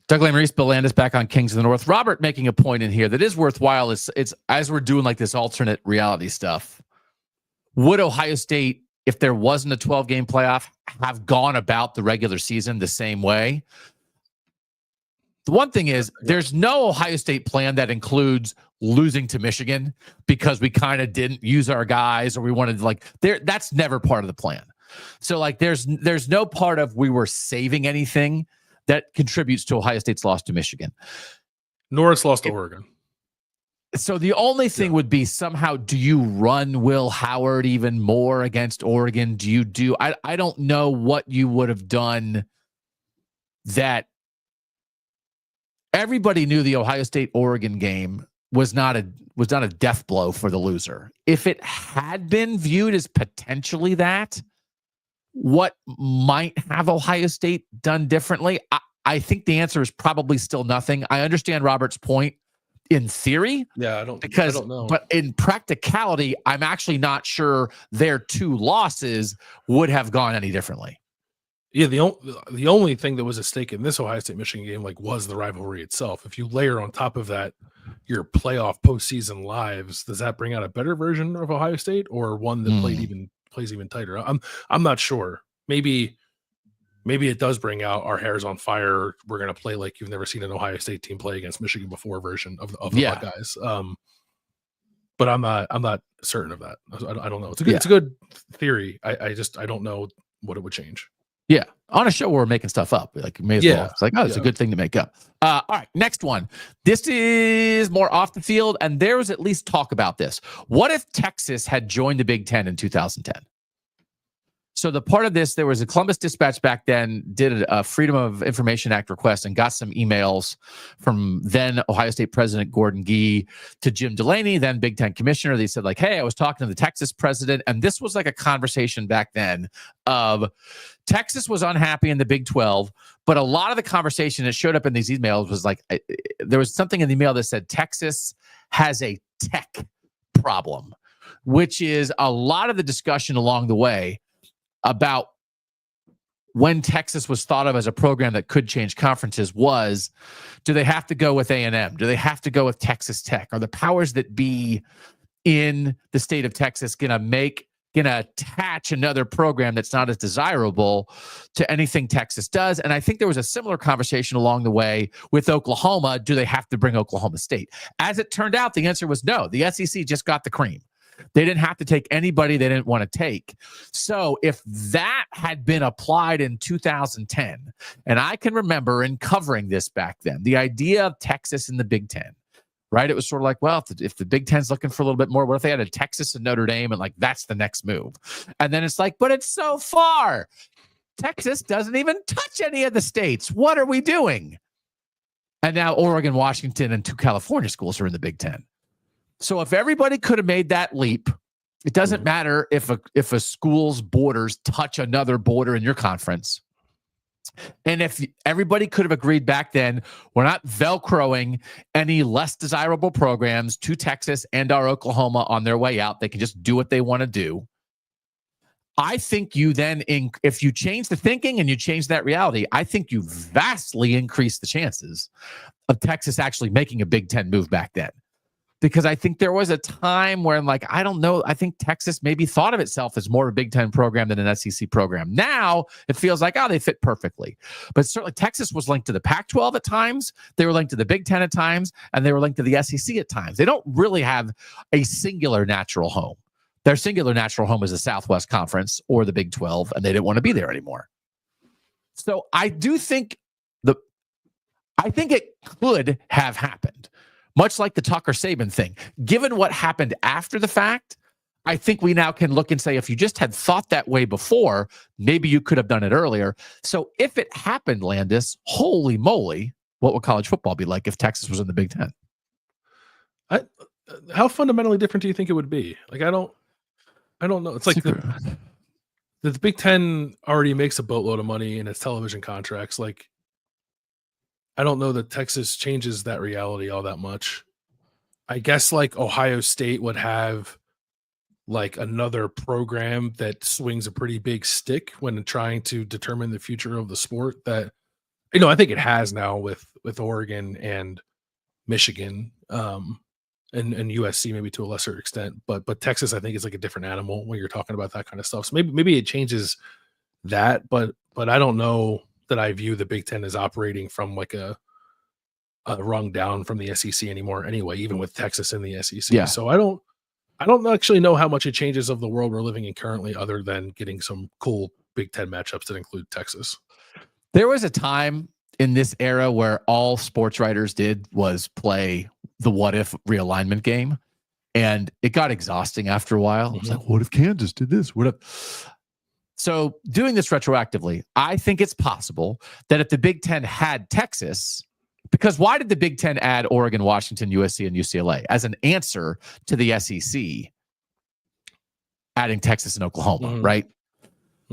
Doug Lesmerises, Bill Landis back on Kings of the North. Robert making a point in here that is worthwhile. It's as we're doing like this alternate reality stuff. Would Ohio State, if there wasn't a 12-game playoff, have gone about the regular season the same way? The one thing is there's no Ohio State plan that includes losing to Michigan because we kind of didn't use our guys or we wanted to that's never part of the plan. So like there's no part of we were saving anything that contributes to Ohio State's loss to Michigan. Norris lost to Oregon. So the only thing would be somehow, do you run Will Howard even more against Oregon? I don't know what you would have done that everybody knew the Ohio State-Oregon game was not a death blow for the loser. If it had been viewed as potentially that, what might have Ohio State done differently? I think the answer is probably still nothing. I understand Robert's point in theory. Yeah, I don't know. But in practicality, I'm actually not sure their two losses would have gone any differently. Yeah, the only thing that was at stake in this Ohio State-Michigan game was the rivalry itself. If you layer on top of that your playoff postseason lives, does that bring out a better version of Ohio State or one that plays even tighter? I'm not sure. Maybe it does bring out our hair's on fire. We're going to play like you've never seen an Ohio State team play against Michigan before version of the Buckeyes. But I'm not certain of that. I don't know. It's a good theory. I don't know what it would change. Yeah. On a show where we're making stuff up, like may as well. It's like, it's a good thing to make up. All right, next one. This is more off the field, and there was at least talk about this. What if Texas had joined the Big Ten in 2010? So the part of this, there was a Columbus Dispatch back then did a Freedom of Information Act request and got some emails from then Ohio State President Gordon Gee to Jim Delaney, then Big Ten Commissioner. They said like, hey, I was talking to the Texas president, and this was like a conversation back then of Texas was unhappy in the Big 12, but a lot of the conversation that showed up in these emails was like, there was something in the email that said Texas has a tech problem, which is a lot of the discussion along the way about when Texas was thought of as a program that could change conferences was, do they have to go with A&M? Do they have to go with Texas Tech? Are the powers that be in the state of Texas going to attach another program that's not as desirable to anything Texas does. And I think there was a similar conversation along the way with Oklahoma. Do they have to bring Oklahoma State? As it turned out, the answer was no. The SEC just got the cream. They didn't have to take anybody they didn't want to take. So if that had been applied in 2010, and I can remember in covering this back then, the idea of Texas in the Big Ten, right? It was sort of like, well, if the Big Ten's looking for a little bit more, what if they had a Texas and Notre Dame and like that's the next move? And then it's like, but it's so far. Texas doesn't even touch any of the states. What are we doing? And now Oregon, Washington, and 2 California schools are in the Big Ten. So if everybody could have made that leap, it doesn't matter if a school's borders touch another border in your conference. And if everybody could have agreed back then, we're not Velcroing any less desirable programs to Texas and our Oklahoma on their way out. They can just do what they want to do. I think you then, if you change the thinking and you change that reality, I think you vastly increase the chances of Texas actually making a Big Ten move back then. Because I think there was a time where I'm like, I don't know. I think Texas maybe thought of itself as more of a Big Ten program than an SEC program. Now it feels like, they fit perfectly. But certainly Texas was linked to the Pac-12 at times. They were linked to the Big Ten at times. And they were linked to the SEC at times. They don't really have a singular natural home. Their singular natural home is the Southwest Conference or the Big 12, and they didn't want to be there anymore. So I do think it could have happened. Much like the Tucker Saban thing. Given what happened after the fact, I think we now can look and say, if you just had thought that way before, maybe you could have done it earlier. So if it happened, Landis, holy moly, what would college football be like if Texas was in the Big Ten? How fundamentally different do you think it would be? Like, I don't know. It's like the Big Ten already makes a boatload of money in its television contracts. Like, I don't know that Texas changes that reality all that much. I guess like Ohio State would have like another program that swings a pretty big stick when trying to determine the future of the sport that, I think it has now with Oregon and Michigan and USC maybe to a lesser extent, but Texas, I think, is like a different animal when you're talking about that kind of stuff. So maybe it changes that, but I don't know that I view the Big Ten as operating from like a rung down from the SEC anymore anyway, even with Texas in the SEC. Yeah. So I don't actually know how much it changes of the world we're living in currently, other than getting some cool Big Ten matchups that include Texas. There was a time in this era where all sports writers did was play the what if realignment game. And it got exhausting after a while. It was like, what if Kansas did this? What if? So doing this retroactively, I think it's possible that if the Big Ten had Texas, because why did the Big Ten add Oregon, Washington, USC, and UCLA as an answer to the SEC adding Texas and Oklahoma, right?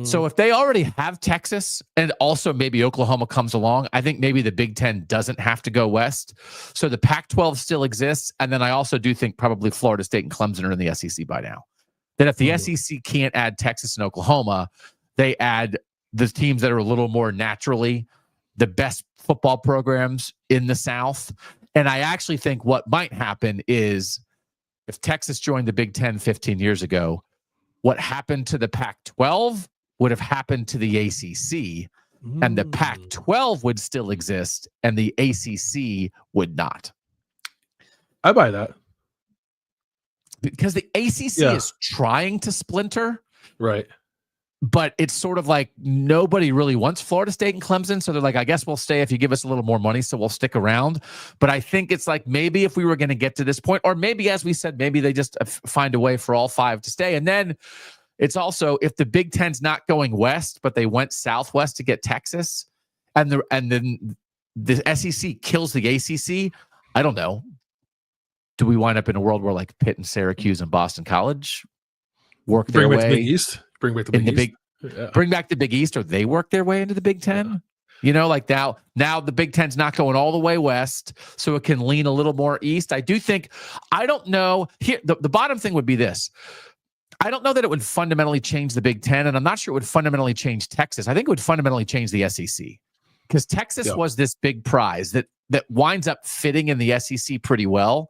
So if they already have Texas and also maybe Oklahoma comes along, I think maybe the Big Ten doesn't have to go west. So the Pac-12 still exists. And then I also do think probably Florida State and Clemson are in the SEC by now. That if the SEC can't add Texas and Oklahoma, they add the teams that are a little more naturally the best football programs in the South. And I actually think what might happen is if Texas joined the Big Ten 15 years ago, what happened to the Pac-12 would have happened to the ACC, and the Pac-12 would still exist, and the ACC would not. I buy that. Because the ACC is trying to splinter. Right. But it's sort of like nobody really wants Florida State and Clemson. So they're like, I guess we'll stay if you give us a little more money. So we'll stick around. But I think it's like maybe if we were going to get to this point, or maybe, as we said, maybe they just find a way for all 5 to stay. And then it's also, if the Big Ten's not going west, but they went southwest to get Texas, and then the SEC kills the ACC, I don't know. Do we wind up in a world where like Pitt and Syracuse and Boston College work their way? Bring back the Big East. Bring back the Big East. Bring back the Big East, or they work their way into the Big Ten. Like now the Big Ten's not going all the way west, so it can lean a little more east. I do think, I don't know. Here, the bottom thing would be this. I don't know that it would fundamentally change the Big Ten, and I'm not sure it would fundamentally change Texas. I think it would fundamentally change the SEC, because Texas was this big prize that winds up fitting in the SEC pretty well.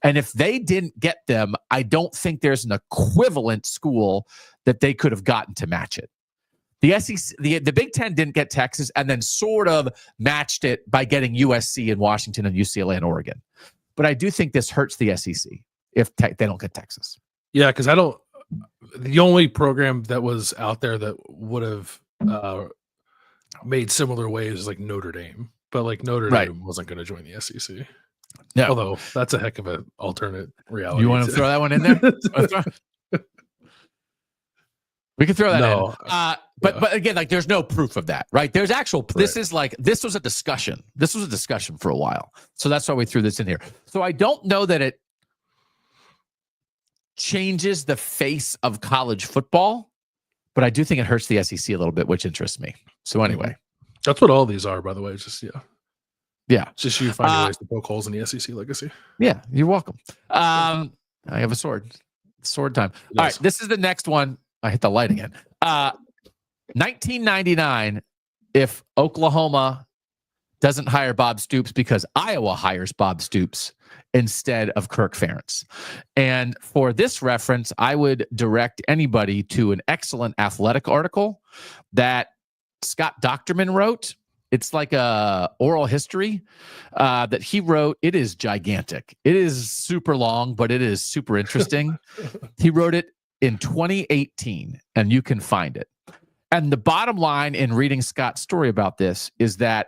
And if they didn't get them, I don't think there's an equivalent school that they could have gotten to match it. The SEC, the Big Ten didn't get Texas and then sort of matched it by getting USC and Washington and UCLA and Oregon. But I do think this hurts the SEC if they don't get Texas. Yeah, because the only program that was out there that would have made similar waves is like Notre Dame. But like Notre Dame wasn't going to join the SEC. No. Although that's a heck of an alternate reality. You want to throw that one in there? We can throw that in. But again, like there's no proof of that, right? There's actual this is like this was a discussion. This was a discussion for a while. So that's why we threw this in here. So I don't know that it changes the face of college football, but I do think it hurts the SEC a little bit, which interests me. So anyway. That's what all these are, by the way. It's just Yeah. It's just you finding ways to poke holes in the SEC legacy. Yeah, you're welcome. I have a sword. Sword time. All right, this is the next one. I hit the light again. 1999, if Oklahoma doesn't hire Bob Stoops because Iowa hires Bob Stoops instead of Kirk Ferentz. And for this reference, I would direct anybody to an excellent athletic article that Scott Docterman wrote. It's like a oral history that he wrote. It is gigantic. It is super long, but it is super interesting. He wrote it in 2018, and you can find it. And the bottom line in reading Scott's story about this is that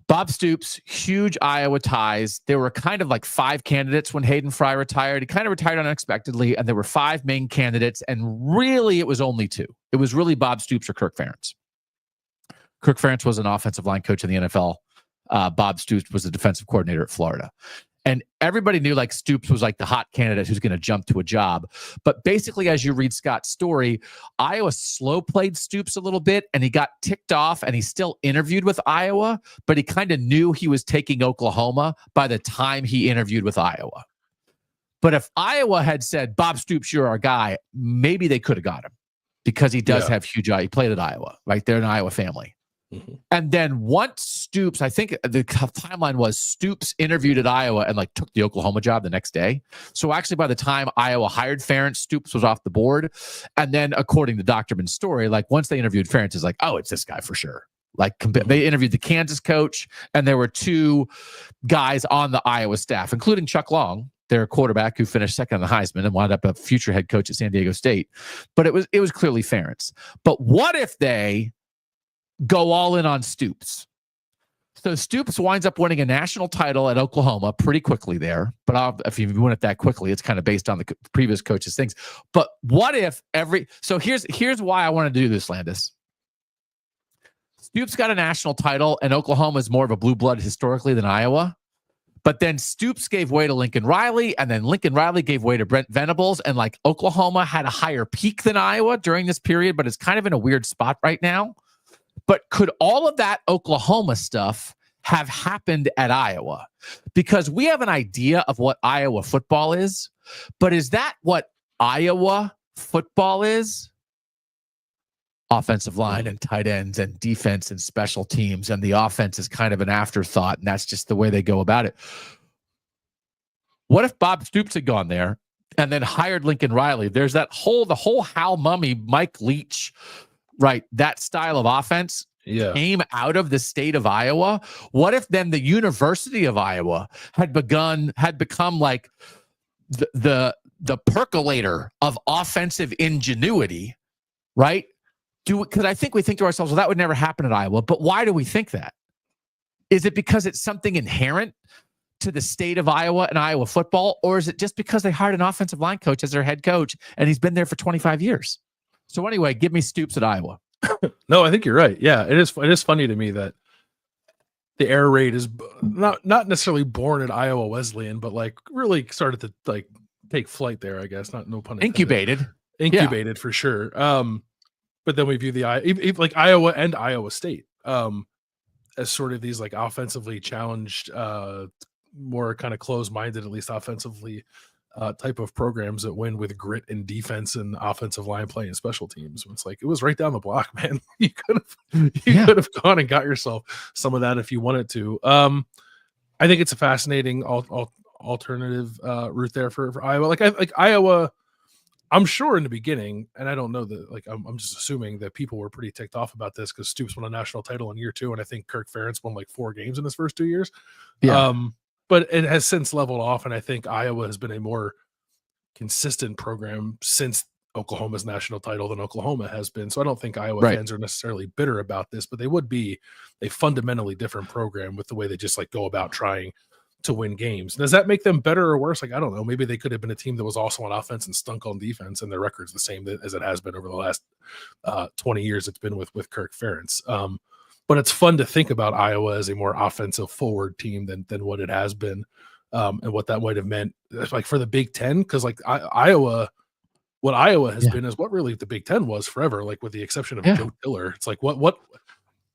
Bob Stoops, huge Iowa ties. There were kind of like 5 candidates when Hayden Fry retired. He kind of retired unexpectedly, and there were 5 main candidates, and really it was only 2. It was really Bob Stoops or Kirk Ferentz. Kirk Ferentz was an offensive line coach in the NFL. Bob Stoops was the defensive coordinator at Florida. And everybody knew like Stoops was like the hot candidate who's going to jump to a job. But basically, as you read Scott's story, Iowa slow played Stoops a little bit and he got ticked off and he still interviewed with Iowa, but he kind of knew he was taking Oklahoma by the time he interviewed with Iowa. But if Iowa had said, Bob Stoops, you're our guy, maybe they could have got him because he does have huge, he played at Iowa, right? They're an Iowa family. Mm-hmm. And then once Stoops, I think the timeline was Stoops interviewed at Iowa and like took the Oklahoma job the next day. So actually by the time Iowa hired Ferentz, Stoops was off the board. And then according to Docterman's story, like once they interviewed Ferentz, it's like, oh, it's this guy for sure. Like they interviewed the Kansas coach and there were 2 guys on the Iowa staff, including Chuck Long, their quarterback who finished second on the Heisman and wound up a future head coach at San Diego State. But it was clearly Ferentz. But what if they go all in on Stoops? So Stoops winds up winning a national title at Oklahoma pretty quickly there. But if you win it that quickly, it's kind of based on the previous coach's things. But what if so here's why I want to do this, Landis. Stoops got a national title and Oklahoma is more of a blue blood historically than Iowa. But then Stoops gave way to Lincoln Riley, and then Lincoln Riley gave way to Brent Venables, and like Oklahoma had a higher peak than Iowa during this period, but it's kind of in a weird spot right now. But could all of that Oklahoma stuff have happened at Iowa? Because we have an idea of what Iowa football is, but is that what Iowa football is? Offensive line and tight ends and defense and special teams, and the offense is kind of an afterthought, and that's just the way they go about it. What if Bob Stoops had gone there and then hired Lincoln Riley? There's the whole Hal Mummy, Mike Leach, right? That style of offense came out of the state of Iowa. What if then the University of Iowa had become like the percolator of offensive ingenuity, right? Because I think we think to ourselves, well, that would never happen at Iowa. But why do we think that? Is it because it's something inherent to the state of Iowa and Iowa football? Or is it just because they hired an offensive line coach as their head coach and he's been there for 25 years? So anyway, give me Stoops at Iowa. No, I think you're right. Yeah, it is funny to me that the air raid is not necessarily born at Iowa Wesleyan, but like really started to like take flight there, I guess. No pun intended. Incubated for sure. But then we view like Iowa and Iowa State as sort of these like offensively challenged, more kind of closed-minded, at least offensively, type of programs that win with grit and defense and offensive line play and special teams. It's like it was right down the block, man. You could have gone and got yourself some of that if you wanted to. I think it's a fascinating alternative route there for Iowa. Like Iowa, I'm sure in the beginning, and I don't know that, like, I'm just assuming that people were pretty ticked off about this because Stoops won a national title in year 2, and I think Kirk Ferentz won like 4 games in his first 2 years. Yeah. But it has since leveled off, and I think Iowa has been a more consistent program since Oklahoma's national title than Oklahoma has been. So I don't think Iowa fans are necessarily bitter about this, but they would be a fundamentally different program with the way they just like go about trying to win games. Does that make them better or worse? Like, I don't know. Maybe they could have been a team that was also on offense and stunk on defense, and their record's the same as it has been over the last 20 years it's been with Kirk Ferentz. But it's fun to think about Iowa as a more offensive forward team than what it has been, and what that might have meant like for the Big Ten. Because like Iowa, what Iowa has been is what really the Big Ten was forever, like with the exception of Joe Tiller. It's like what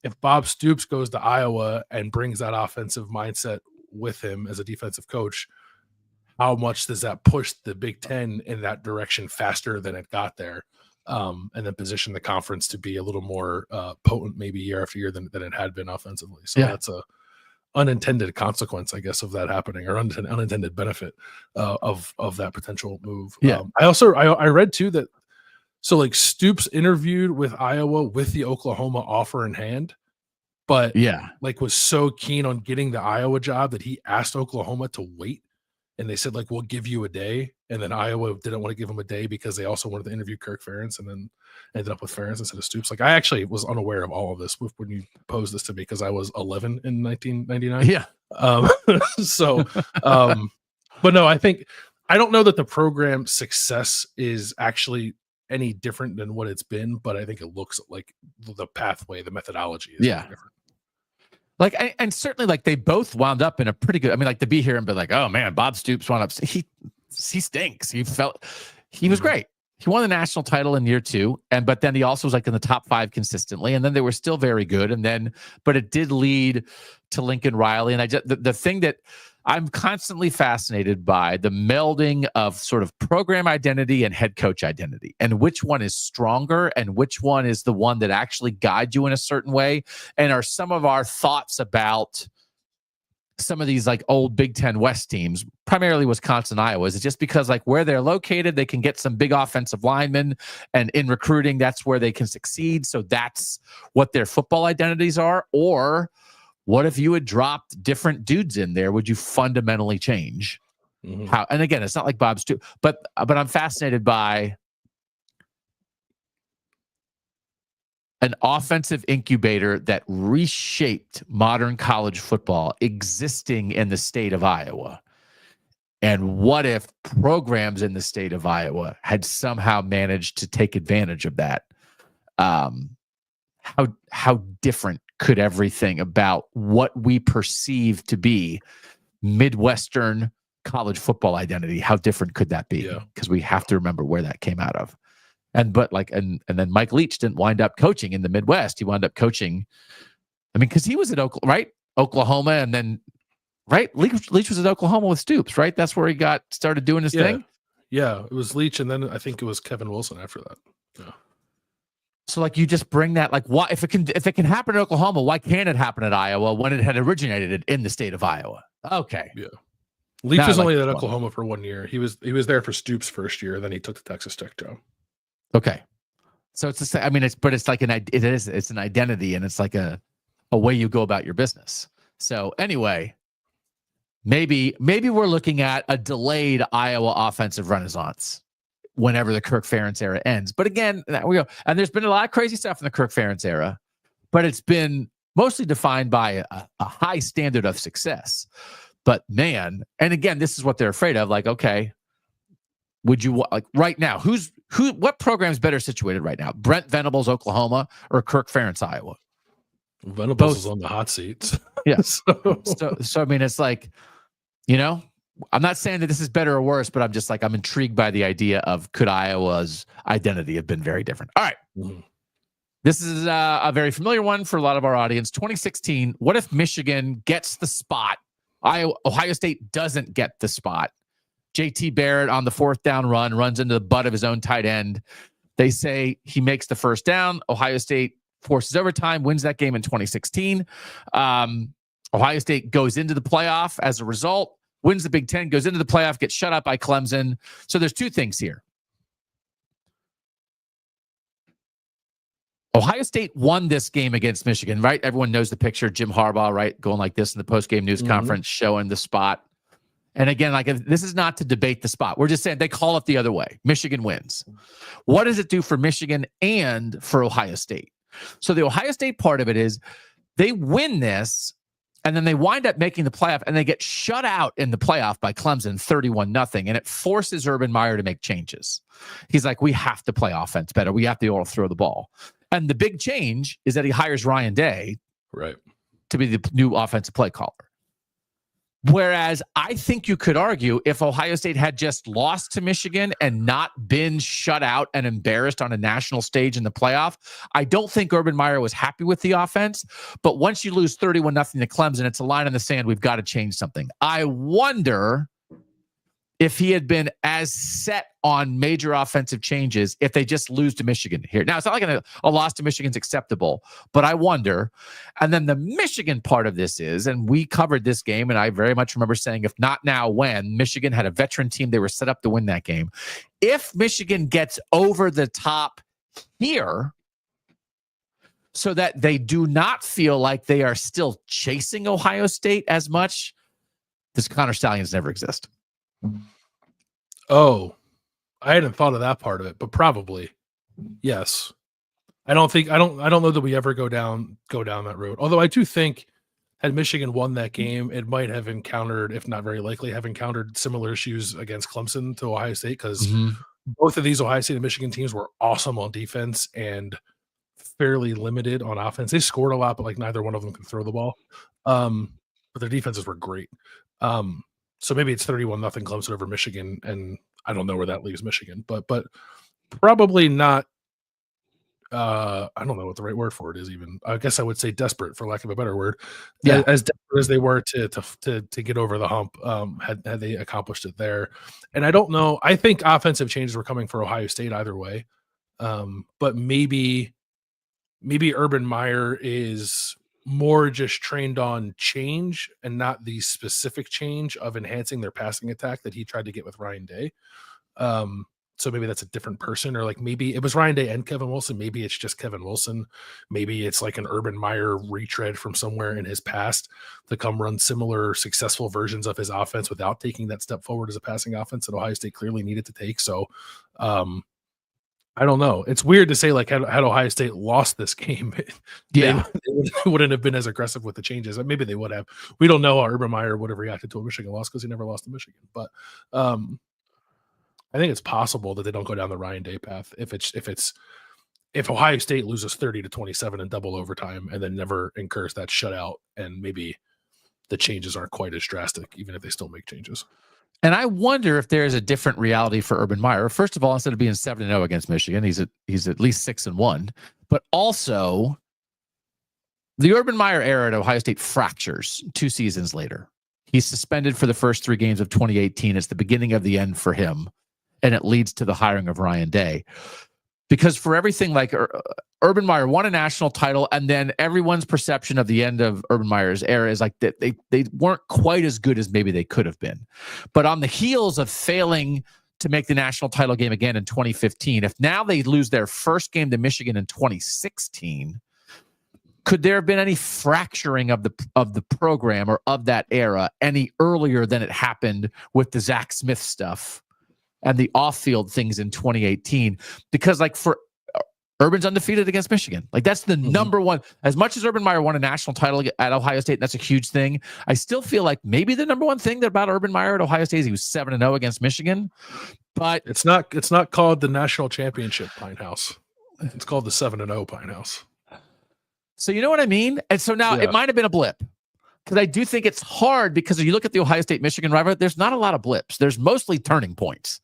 if Bob Stoops goes to Iowa and brings that offensive mindset with him as a defensive coach, how much does that push the Big Ten in that direction faster than it got there, and then position the conference to be a little more potent maybe year after year than it had been offensively. So that's a unintended consequence, I guess, of that happening, or unintended benefit of that potential move. I read too that so like Stoops interviewed with Iowa with the Oklahoma offer in hand, but like was so keen on getting the Iowa job that he asked Oklahoma to wait, and they said like, we'll give you a day, and then Iowa didn't want to give him a day because they also wanted to interview Kirk Ferentz, and then ended up with Ferentz instead of Stoops. Like, I actually was unaware of all of this when you posed this to me because I was 11 in 1999. But no, I don't know that the program success is actually any different than what it's been, but I think it looks like the pathway, the methodology is different. Like, and certainly like they both wound up in a pretty good, I mean, like to be here and be like, oh man, Bob Stoops wound up, he stinks. He was great. He won the national title in year 2, but then he also was like in the top 5 consistently, and then they were still very good. And then, but it did lead to Lincoln Riley. And the thing that I'm constantly fascinated by, the melding of sort of program identity and head coach identity, and which one is stronger and which one is the one that actually guides you in a certain way. And are some of our thoughts about some of these like old Big Ten West teams, primarily Wisconsin, Iowa, is it just because like where they're located, they can get some big offensive linemen, and in recruiting, that's where they can succeed. So that's what their football identities are. Or what if you had dropped different dudes in there? Would you fundamentally change how? And again, it's not like Bob Stoops, but I'm fascinated by an offensive incubator that reshaped modern college football existing in the state of Iowa. And what if programs in the state of Iowa had somehow managed to take advantage of that? How different could everything about what we perceive to be Midwestern college football identity, how different could that be? Because we have to remember where that came out of. And then Mike Leach didn't wind up coaching in the Midwest. He wound up coaching, I mean, because he was at Oklahoma, and then Leach was at Oklahoma with Stoops, right? That's where he started doing his thing. Yeah, it was Leach, and then I think it was Kevin Wilson after that. Yeah. So like you just bring that, like, why if it can happen in Oklahoma, why can't it happen at Iowa when it had originated in the state of Iowa? Okay. Yeah. Leach was only at Oklahoma for 1 year. He was there for Stoops' first year, then he took the Texas Tech job. Okay. So it's the same. I mean, it's like it's an identity, and it's like a way you go about your business. So anyway, maybe we're looking at a delayed Iowa offensive renaissance whenever the Kirk Ferentz era ends. But again, we go. And there's been a lot of crazy stuff in the Kirk Ferentz era, but it's been mostly defined by a high standard of success. But man, and again, this is what they're afraid of. Like, okay, would you like right now? What program's better situated right now? Brent Venables, Oklahoma, or Kirk Ferentz, Iowa? Venables is on the hot seat. Yeah. So I mean, it's like, I'm not saying that this is better or worse, but I'm just like, I'm intrigued by the idea of could Iowa's identity have been very different? All right. Mm-hmm. This is a very familiar one for a lot of our audience. 2016. What if Michigan gets the spot? Ohio State doesn't get the spot. JT Barrett on the 4th down run runs into the butt of his own tight end. They say he makes the first down. Ohio State forces overtime, wins that game in 2016. Ohio State goes into the playoff as a result. wins the Big Ten, goes into the playoff, gets shut out by Clemson. So there's two things here. Ohio State won this game against Michigan, right? Everyone knows the picture. Jim Harbaugh, right? Going like this in the post-game news conference, showing the spot. And again, like this is not to debate the spot. We're just saying they call it the other way. Michigan wins. What does it do for Michigan and for Ohio State? So the Ohio State part of it is they win this, and then they wind up making the playoff, and they get shut out in the playoff by Clemson 31-0, and it forces Urban Meyer to make changes. He's like, we have to play offense better. We have to be able to throw the ball. And the big change is that he hires Ryan Day to be the new offensive play caller. Whereas I think you could argue if Ohio State had just lost to Michigan and not been shut out and embarrassed on a national stage in the playoff, I don't think Urban Meyer was happy with the offense. But once you lose 31-0 to Clemson, it's a line in the sand. We've got to change something. I wonder if he had been as set on major offensive changes if they just lose to Michigan here. Now, it's not like a loss to Michigan's acceptable, but I wonder. And then the Michigan part of this is, and we covered this game, and I very much remember saying, if not now, when? Michigan had a veteran team. They were set up to win that game. If Michigan gets over the top here so that they do not feel like they are still chasing Ohio State as much, this Connor Stallions never exist. Oh, I hadn't thought of that part of it, but probably yes. I don't know that we ever go down that road. Although I do think had Michigan won that game, it might have encountered, if not very likely, have encountered similar issues against Clemson to Ohio State, because both of these Ohio State and Michigan teams were awesome on defense and fairly limited on offense. They scored a lot, but like neither one of them could throw the ball. But their defenses were great. So maybe it's 31-0 Clemson over Michigan, and I don't know where that leaves Michigan, but probably not. I don't know what the right word for it is even. I guess I would say desperate, for lack of a better word. Yeah, as desperate as they were to get over the hump, had they accomplished it there. And I don't know. I think offensive changes were coming for Ohio State either way, but maybe Urban Meyer is more just trained on change and not the specific change of enhancing their passing attack that he tried to get with Ryan Day. So maybe that's a different person, or like maybe it was Ryan Day and Kevin Wilson. Maybe it's just Kevin Wilson. Maybe it's like an Urban Meyer retread from somewhere in his past to come run similar successful versions of his offense without taking that step forward as a passing offense that Ohio State clearly needed to take. So, I don't know. It's weird to say, like, had Ohio State lost this game, they wouldn't have been as aggressive with the changes. Maybe they would have. We don't know how Urban Meyer would have reacted to a Michigan loss because he never lost to Michigan. But I think it's possible that they don't go down the Ryan Day path if Ohio State loses 30-27 in double overtime and then never incurs that shutout, and maybe the changes aren't quite as drastic, even if they still make changes. And I wonder if there is a different reality for Urban Meyer. First of all, instead of being 7-0 against Michigan, he's at least 6-1. But also, the Urban Meyer era at Ohio State fractures 2 seasons later. He's suspended for the first 3 games of 2018. It's the beginning of the end for him, and it leads to the hiring of Ryan Day. Because for everything, like Urban Meyer won a national title, and then everyone's perception of the end of Urban Meyer's era is like that they weren't quite as good as maybe they could have been. But on the heels of failing to make the national title game again in 2015, if now they lose their first game to Michigan in 2016, could there have been any fracturing of the program or of that era any earlier than it happened with the Zach Smith stuff and the off-field things in 2018? Because like for Urban's undefeated against Michigan. Like that's the number one. As much as Urban Meyer won a national title at Ohio State, and that's a huge thing, I still feel like maybe the number one thing about Urban Meyer at Ohio State is he was 7-0 against Michigan. But it's not called the national championship Pine House. It's called the 7-0 Pine House. So you know what I mean? And so now it might have been a blip. Because I do think it's hard, because if you look at the Ohio State-Michigan rivalry, there's not a lot of blips. There's mostly turning points,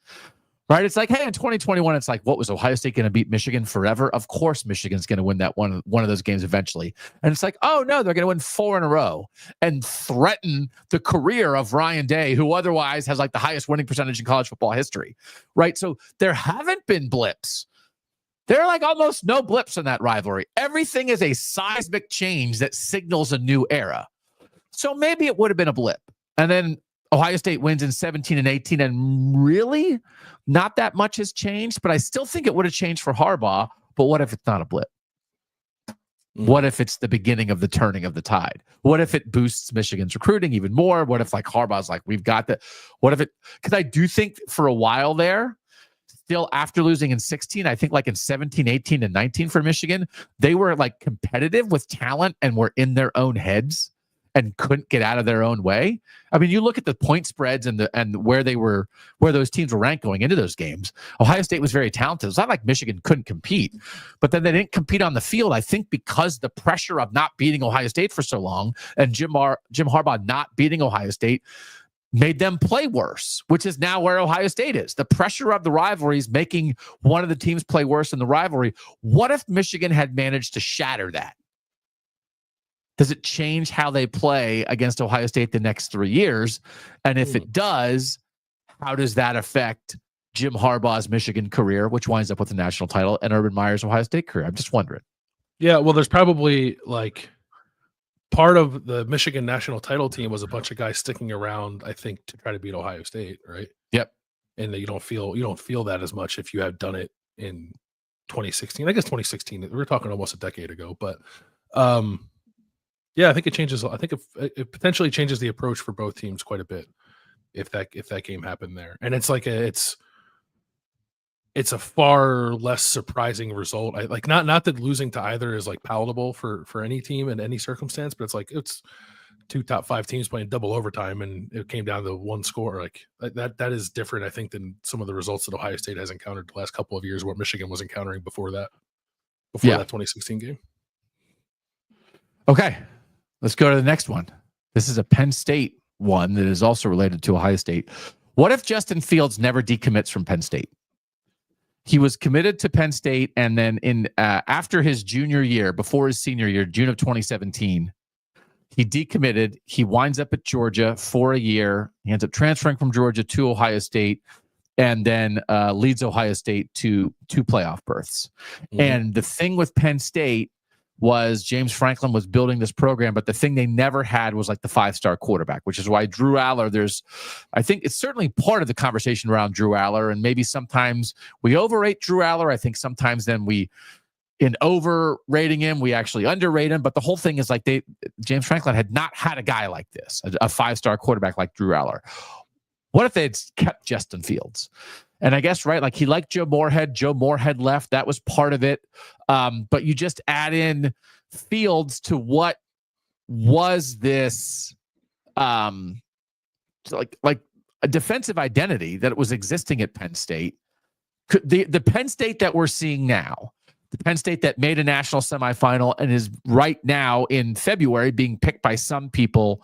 right? It's like, hey, in 2021, it's like, what was Ohio State going to beat Michigan forever? Of course, Michigan's going to win that one of those games eventually. And it's like, oh, no, they're going to win 4 in a row and threaten the career of Ryan Day, who otherwise has like the highest winning percentage in college football history, right? So there haven't been blips. There are like almost no blips in that rivalry. Everything is a seismic change that signals a new era. So maybe it would have been a blip. And then Ohio State wins in 17 and 18, and really not that much has changed, but I still think it would have changed for Harbaugh. But what if it's not a blip? What if it's the beginning of the turning of the tide? What if it boosts Michigan's recruiting even more? What if like Harbaugh's like, we've got that? What if it, because I do think for a while there, still after losing in 16, I think like in 17, 18, and 19 for Michigan, they were like competitive with talent and were in their own heads and couldn't get out of their own way. I mean, you look at the point spreads and where those teams were ranked going into those games. Ohio State was very talented. It's not like Michigan couldn't compete, but then they didn't compete on the field. I think because the pressure of not beating Ohio State for so long and Jim Harbaugh not beating Ohio State made them play worse, which is now where Ohio State is. The pressure of the rivalry is making one of the teams play worse in the rivalry. What if Michigan had managed to shatter that? Does it change how they play against Ohio State the next 3 years? And if it does, how does that affect Jim Harbaugh's Michigan career, which winds up with the national title, and Urban Meyer's Ohio State career? I'm just wondering. Yeah, well, there's probably like part of the Michigan national title team was a bunch of guys sticking around, I think, to try to beat Ohio State, right? Yep. And you don't feel that as much if you have done it in 2016. I guess 2016. We're talking almost a decade ago, but yeah, I think it changes. I think it potentially changes the approach for both teams quite a bit if that game happened there. And it's like it's a far less surprising result. Not that losing to either is like palatable for any team in any circumstance, but it's like it's two top 5 teams playing double overtime and it came down to one score. Like that is different, I think, than some of the results that Ohio State has encountered the last couple of years, what Michigan was encountering before that 2016 game. Okay. Let's go to the next one. This is a Penn State one that is also related to Ohio State. What if Justin Fields never decommits from Penn State? He was committed to Penn State, and then after his junior year, before his senior year, June of 2017, he decommitted. He winds up at Georgia for a year. He ends up transferring from Georgia to Ohio State, and then leads Ohio State to 2 playoff berths. Mm-hmm. And the thing with Penn State was James Franklin was building this program, but the thing they never had was like the 5-star quarterback, which is why Drew Aller, I think it's certainly part of the conversation around Drew Aller, and maybe sometimes we overrate Drew Aller. I think sometimes then in overrating him, we actually underrate him, but the whole thing is like James Franklin had not had a guy like this, a 5-star quarterback like Drew Aller. What if they had kept Justin Fields? And I guess, right, like he liked Joe Moorhead. Joe Moorhead left. That was part of it. But you just add in Fields to what was this like a defensive identity that was existing at Penn State. The Penn State that we're seeing now, the Penn State that made a national semifinal and is right now in February being picked by some people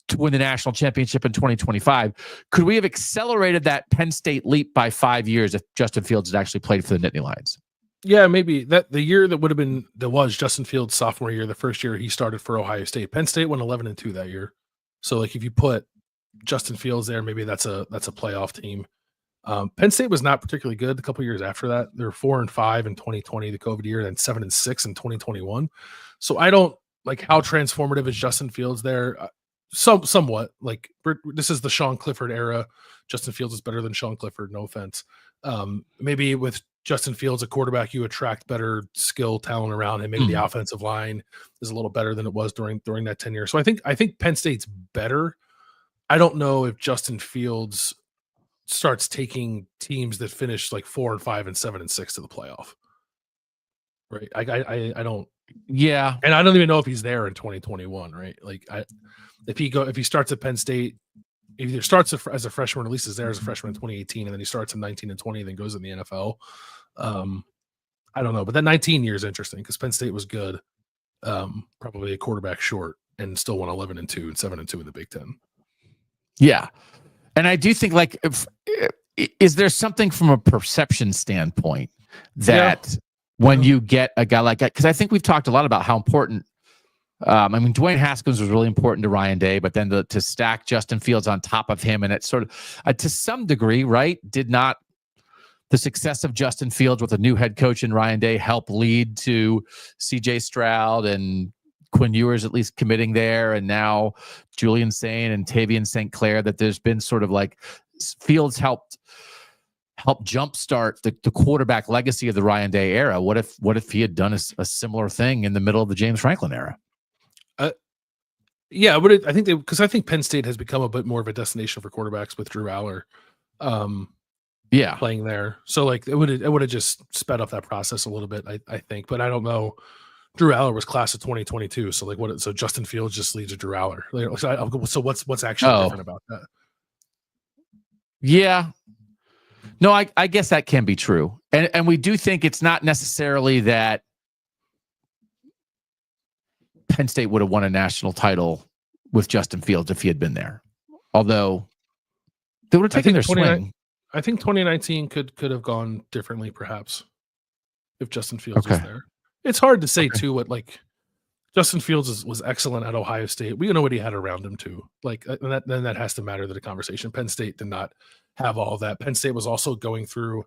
to win the national championship in 2025. Could we have accelerated that Penn State leap by 5 years if Justin Fields had actually played for the Nittany Lions? Yeah, maybe that the year that was Justin Fields' sophomore year, the first year he started for Ohio State. Penn State went 11-2 that year. So like if you put Justin Fields there, maybe that's a playoff team. Penn State was not particularly good a couple years after that. They were 4-5 in 2020, the COVID year, then 7-6 in 2021. So I don't like how transformative is Justin Fields there. Somewhat like this is the Sean Clifford era. Justin Fields is better than Sean Clifford. No offense. Maybe with Justin Fields, a quarterback, you attract better skill talent around him. Maybe the offensive line is a little better than it was during that tenure. So I think Penn State's better. I don't know if Justin Fields starts taking teams that finish like 4-5 and 7-6 to the playoff. Right. I don't. Yeah. And I don't even know if he's there in 2021. Right. Like if he starts at Penn State, if he starts as a freshman, at least is there as a freshman in 2018, and then he starts in 19 and 20, and then goes in the NFL. I don't know, but that 19 year is interesting because Penn State was good, probably a quarterback short, and still won 11-2 and 7-2 in the Big Ten. Yeah, and I do think like, is there something from a perception standpoint that when you get a guy like that, because I think we've talked a lot about how important. I mean, Dwayne Haskins was really important to Ryan Day, but then to stack Justin Fields on top of him, and it sort of, to some degree, right, did not the success of Justin Fields with a new head coach in Ryan Day help lead to C.J. Stroud and Quinn Ewers at least committing there, and now Julian Sain and Tavian St. Clair, that there's been sort of like Fields helped jumpstart the quarterback legacy of the Ryan Day era. What if he had done a similar thing in the middle of the James Franklin era? Yeah, but I think Penn State has become a bit more of a destination for quarterbacks with Drew Aller, playing there. So like it would have just sped up that process a little bit, I think. But I don't know. Drew Aller was class of 2022, so like what? So Justin Fields just leads to Drew Aller. So what's actually different about that? Yeah, no, I guess that can be true, and we do think it's not necessarily that Penn State would have won a national title with Justin Fields if he had been there. Although they would have taken their swing. I think 2019 could have gone differently, perhaps, if Justin Fields was there. It's hard to say too. What like Justin Fields was excellent at Ohio State. We know what he had around him too. Like then that has to matter to the conversation. Penn State did not have all of that. Penn State was also going through.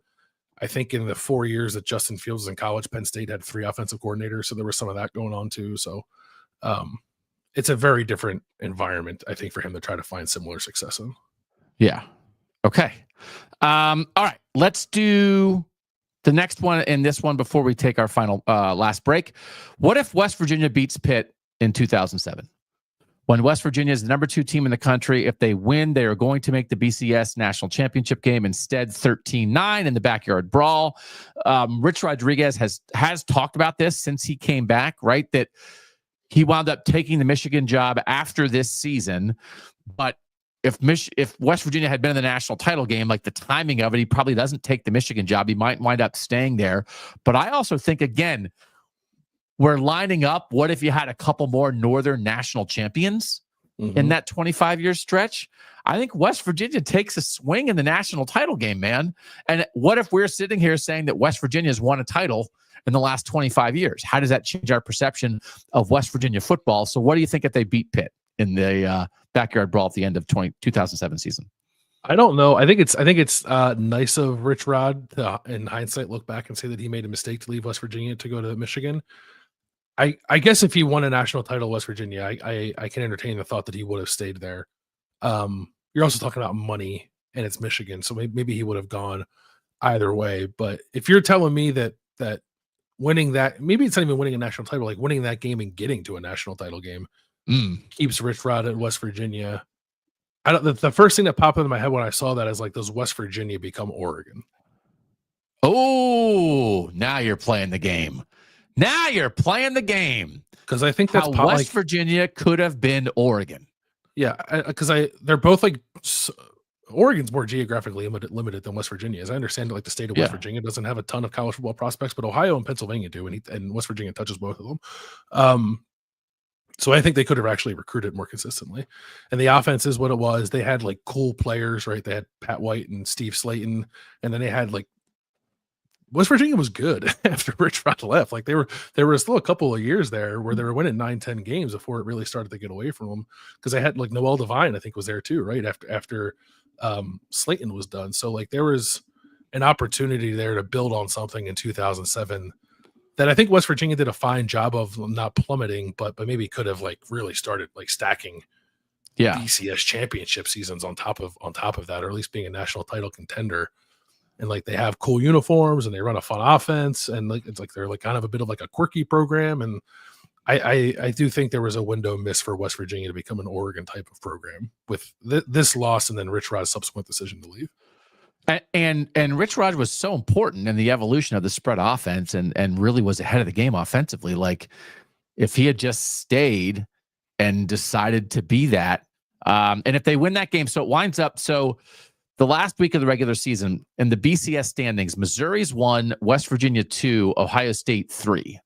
I think in the 4 years that Justin Fields was in college, Penn State had 3 offensive coordinators, so there was some of that going on too. So. It's a very different environment, I think, for him to try to find similar success in. Yeah. Okay. All right. Let's do the next one and this one before we take our final last break. What if West Virginia beats Pitt in 2007? When West Virginia is the number 2 team in the country, if they win, they are going to make the BCS national championship game instead 13-9 in the backyard brawl. Rich Rodriguez has talked about this since he came back, right? That he wound up taking the Michigan job after this season, but if West Virginia had been in the national title game, like the timing of it, he probably doesn't take the Michigan job. He might wind up staying there. But I also think, again, we're lining up. What if you had a couple more Northern national champions in that 25-year stretch? I think West Virginia takes a swing in the national title game, man. And what if we're sitting here saying that West Virginia has won a title in the last 25 years? How does that change our perception of West Virginia football? So what do you think if they beat Pitt in the backyard brawl at the end of 2007 season? I don't know. I think it's nice of Rich Rod to, in hindsight, look back and say that he made a mistake to leave West Virginia to go to Michigan. I guess if he won a national title, West Virginia, I can entertain the thought that he would have stayed there. You're also talking about money, and it's Michigan, so maybe he would have gone either way. But if you're telling me that winning that, maybe it's not even winning a national title, like winning that game and getting to a national title game keeps Rich Rod at West Virginia. The first thing that popped into my head when I saw that is like, does West Virginia become Oregon? Oh, now you're playing the game. Because I think that's how West Virginia could have been Oregon. Yeah, because they're both like Oregon's more geographically limited than West Virginia. As I understand it, like the state of West Virginia doesn't have a ton of college football prospects, but Ohio and Pennsylvania do, and West Virginia touches both of them. So I think they could have actually recruited more consistently. And the offense is what it was. They had like cool players, right? They had Pat White and Steve Slayton, and then they had like West Virginia was good after Rich Rod left. Like there were still a couple of years there where they were winning 9-10 games before it really started to get away from them. Because they had like Noel Devine, I think, was there too, right? After Slayton was done. So like there was an opportunity there to build on something in 2007 that I think West Virginia did a fine job of, not plummeting, but maybe could have like really started like stacking BCS championship seasons on top of that, or at least being a national title contender. And like they have cool uniforms and they run a fun offense, and like it's like they're like kind of a bit of like a quirky program. And I do think there was a window missed for West Virginia to become an Oregon type of program with this loss and then Rich Rod's subsequent decision to leave. And Rich Rod was so important in the evolution of the spread offense and really was ahead of the game offensively. Like if he had just stayed and decided to be that, and if they win that game, so it winds up, so the last week of the regular season in the BCS standings, Missouri's 1, West Virginia 2, Ohio State 3.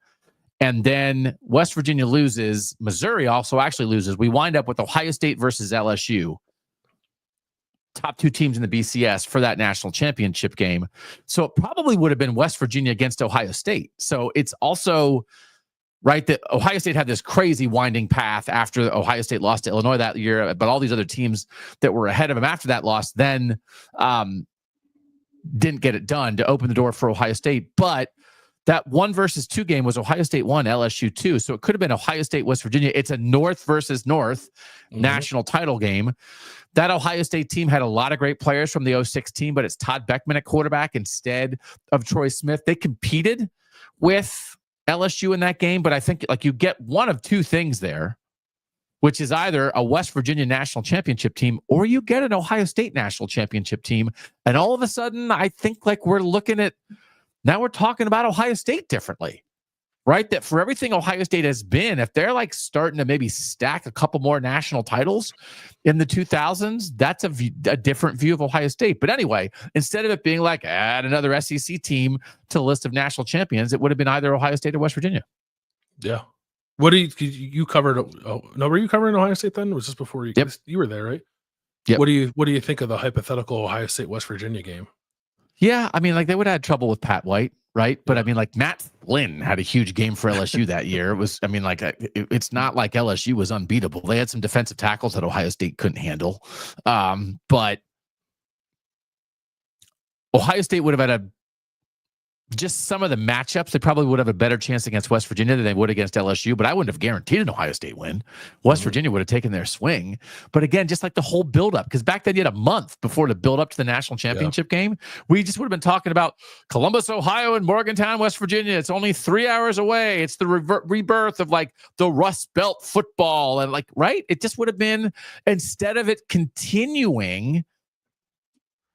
And then West Virginia loses. Missouri also actually loses. We wind up with Ohio State versus LSU. Top 2 teams in the BCS for that national championship game. So it probably would have been West Virginia against Ohio State. So it's also right that Ohio State had this crazy winding path after Ohio State lost to Illinois that year, but all these other teams that were ahead of them after that loss then didn't get it done to open the door for Ohio State. But That 1-2 game was Ohio State 1, LSU 2. So it could have been Ohio State, West Virginia. It's a North versus North national title game. That Ohio State team had a lot of great players from the 06 team, but it's Todd Beckman at quarterback instead of Troy Smith. They competed with LSU in that game, but I think like you get one of two things there, which is either a West Virginia national championship team or you get an Ohio State national championship team. And all of a sudden, I think like we're looking at, now we're talking about Ohio State differently, right? That for everything Ohio State has been, if they're like starting to maybe stack a couple more national titles in the 2000s, that's a different view of Ohio State. But anyway, instead of it being like add another SEC team to the list of national champions, it would have been either Ohio State or West Virginia. Yeah. What do you covered? Oh, no, were you covering Ohio State then? Was this before you? Yep. You were there, right? Yep. What do you think of the hypothetical Ohio State West Virginia game? Yeah, I mean, like they would have had trouble with Pat White, right? But I mean, like Matt Flynn had a huge game for LSU that year. It was, I mean, like it's not like LSU was unbeatable. They had some defensive tackles that Ohio State couldn't handle, but Ohio State would have had just some of the matchups. They probably would have a better chance against West Virginia than they would against LSU, but I wouldn't have guaranteed an Ohio State win. West Virginia would have taken their swing. But again, just like the whole buildup, because back then you had a month before to build up to the national championship game. We just would have been talking about Columbus, Ohio, and Morgantown, West Virginia. It's only 3 hours away. It's the rebirth of like the Rust Belt football. And like, right? It just would have been, instead of it continuing,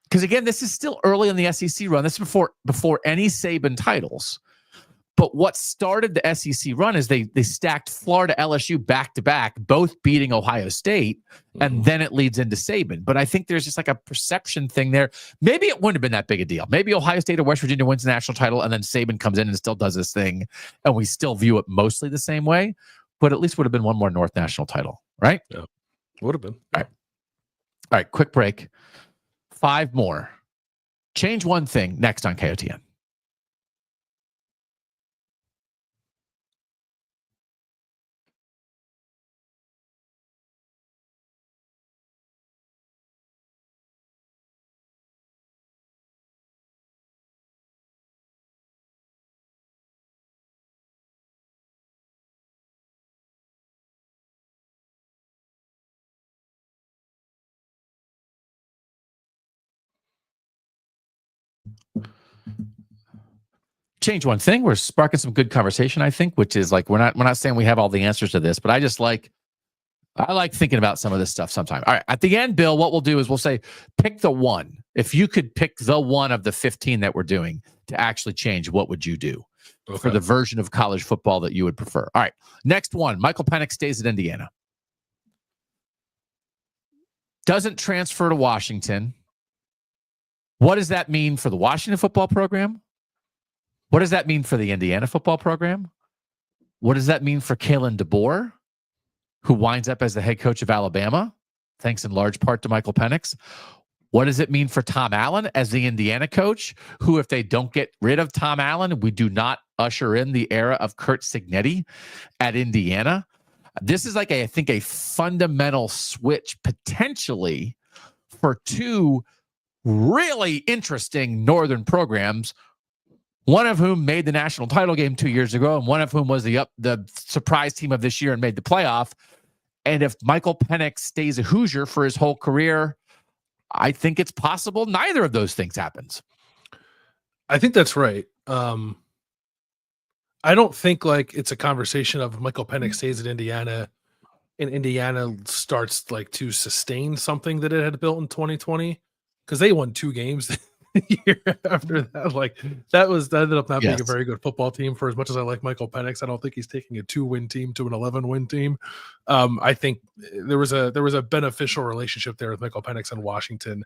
because again, this is still early in the SEC run. This is before any Saban titles. But what started the SEC run is they stacked Florida, LSU back to back, both beating Ohio State, and then it leads into Saban. But I think there's just like a perception thing there. Maybe it wouldn't have been that big a deal. Maybe Ohio State or West Virginia wins the national title, and then Saban comes in and still does this thing, and we still view it mostly the same way. But at least would have been one more North national title, right? Yeah, would have been. All right, quick break. 5 more. Change one thing next on KOTN. Change one thing. We're sparking some good conversation, I think, which is like we're not saying we have all the answers to this, but I like thinking about some of this stuff sometime. All right, at the end, Bill, what we'll do is we'll say pick the one. If you could pick the one of the 15 that we're doing to actually change, what would you do for the version of college football that you would prefer? All right, next one. Michael Penix stays at Indiana. Doesn't transfer to Washington. What does that mean for the Washington football program? What does that mean for the Indiana football program? What does that mean for Kalen DeBoer, who winds up as the head coach of Alabama, thanks in large part to Michael Penix? What does it mean for Tom Allen as the Indiana coach, who, if they don't get rid of Tom Allen, we do not usher in the era of Curt Cignetti at Indiana? This is like, I think, a fundamental switch potentially for two really interesting Northern programs, one of whom made the national title game 2 years ago, and one of whom was the surprise team of this year and made the playoff. And if Michael Penix stays a Hoosier for his whole career, I think it's possible neither of those things happens. I think that's right. I don't think like it's a conversation of Michael Penix stays at Indiana and Indiana starts like to sustain something that it had built in 2020, because they won 2 games year after that. Like that ended up not being a very good football team. For as much as I like Michael Penix, I don't think he's taking a 2-win team to an 11-win team. I think there was a beneficial relationship there with Michael Penix in Washington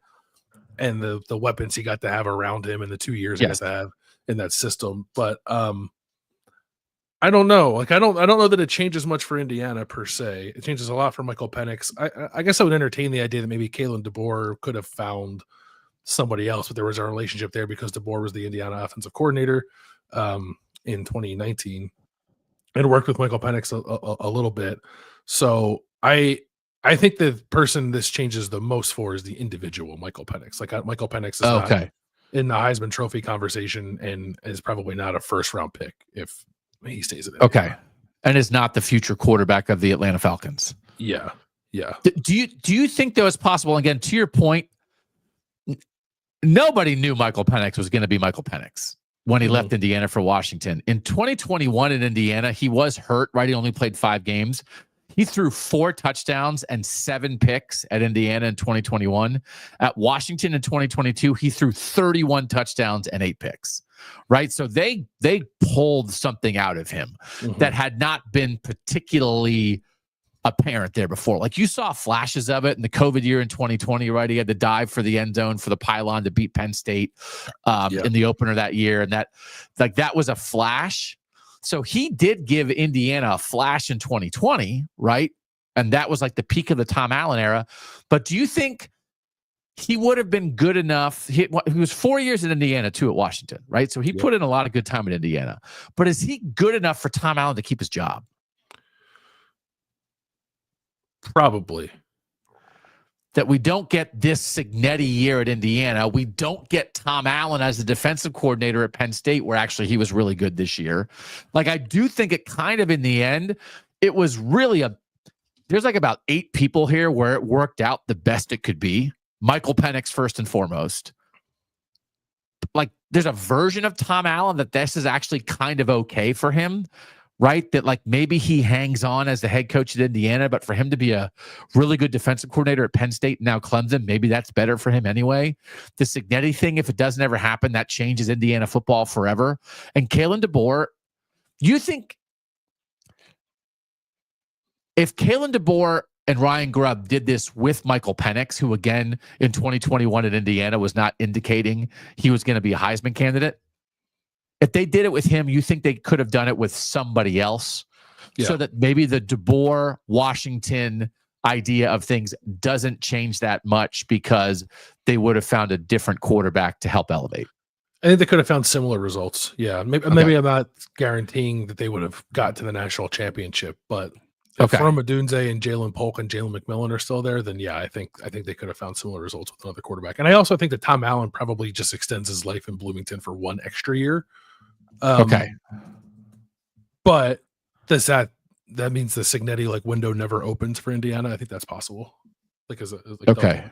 and the weapons he got to have around him in the 2 years he got to have in that system. But I don't know. Like I don't know that it changes much for Indiana per se. It changes a lot for Michael Penix. I guess I would entertain the idea that maybe Kalen DeBoer could have found somebody else, but there was a relationship there because DeBoer was the Indiana offensive coordinator in 2019 and worked with Michael Penix a little bit. So I think the person this changes the most for is the individual Michael Penix. Like Michael Penix is in the Heisman Trophy conversation and is probably not a first-round pick if he stays in it. Okay. And is not the future quarterback of the Atlanta Falcons. Yeah. Do you think that was possible? Again, to your point, nobody knew Michael Penix was going to be Michael Penix when he left Indiana for Washington. In 2021 in Indiana, he was hurt, right? He only played 5 games. He threw 4 touchdowns and 7 picks at Indiana in 2021. At Washington in 2022, he threw 31 touchdowns and 8 picks, right? So they pulled something out of him that had not been particularly apparent there before. Like you saw flashes of it in the COVID year in 2020, right? He had to dive for the end zone for the pylon to beat Penn State in the opener that year. And that was a flash. So he did give Indiana a flash in 2020, right? And that was like the peak of the Tom Allen era. But do you think he would have been good enough? He was 4 years in Indiana, too, at Washington, right? So he put in a lot of good time in Indiana. But is he good enough for Tom Allen to keep his job? Probably. That we don't get this Cignetti year at Indiana. We don't get Tom Allen as the defensive coordinator at Penn State, where actually he was really good this year. Like, I do think it kind of, in the end, it was really there's like about 8 people here where it worked out the best it could be. Michael Penix, first and foremost. Like, there's a version of Tom Allen that this is actually kind of okay for him, right? That like maybe he hangs on as the head coach at Indiana, but for him to be a really good defensive coordinator at Penn State and now Clemson, maybe that's better for him anyway. The Cignetti thing, if it doesn't ever happen, that changes Indiana football forever. And Kalen DeBoer, you think if Kalen DeBoer and Ryan Grubb did this with Michael Penix, who again in 2021 at Indiana was not indicating he was going to be a Heisman candidate, if they did it with him, you think they could have done it with somebody else so that maybe the DeBoer Washington idea of things doesn't change that much because they would have found a different quarterback to help elevate? I think they could have found similar results. Yeah. Maybe I'm not guaranteeing that they would have got to the national championship, but if Rome Odunze and Jalen Polk and Jalen McMillan are still there, then yeah, I think they could have found similar results with another quarterback. And I also think that Tom Allen probably just extends his life in Bloomington for 1 extra year. But does that means the Cignetti like window never opens for Indiana? I think that's possible. Okay.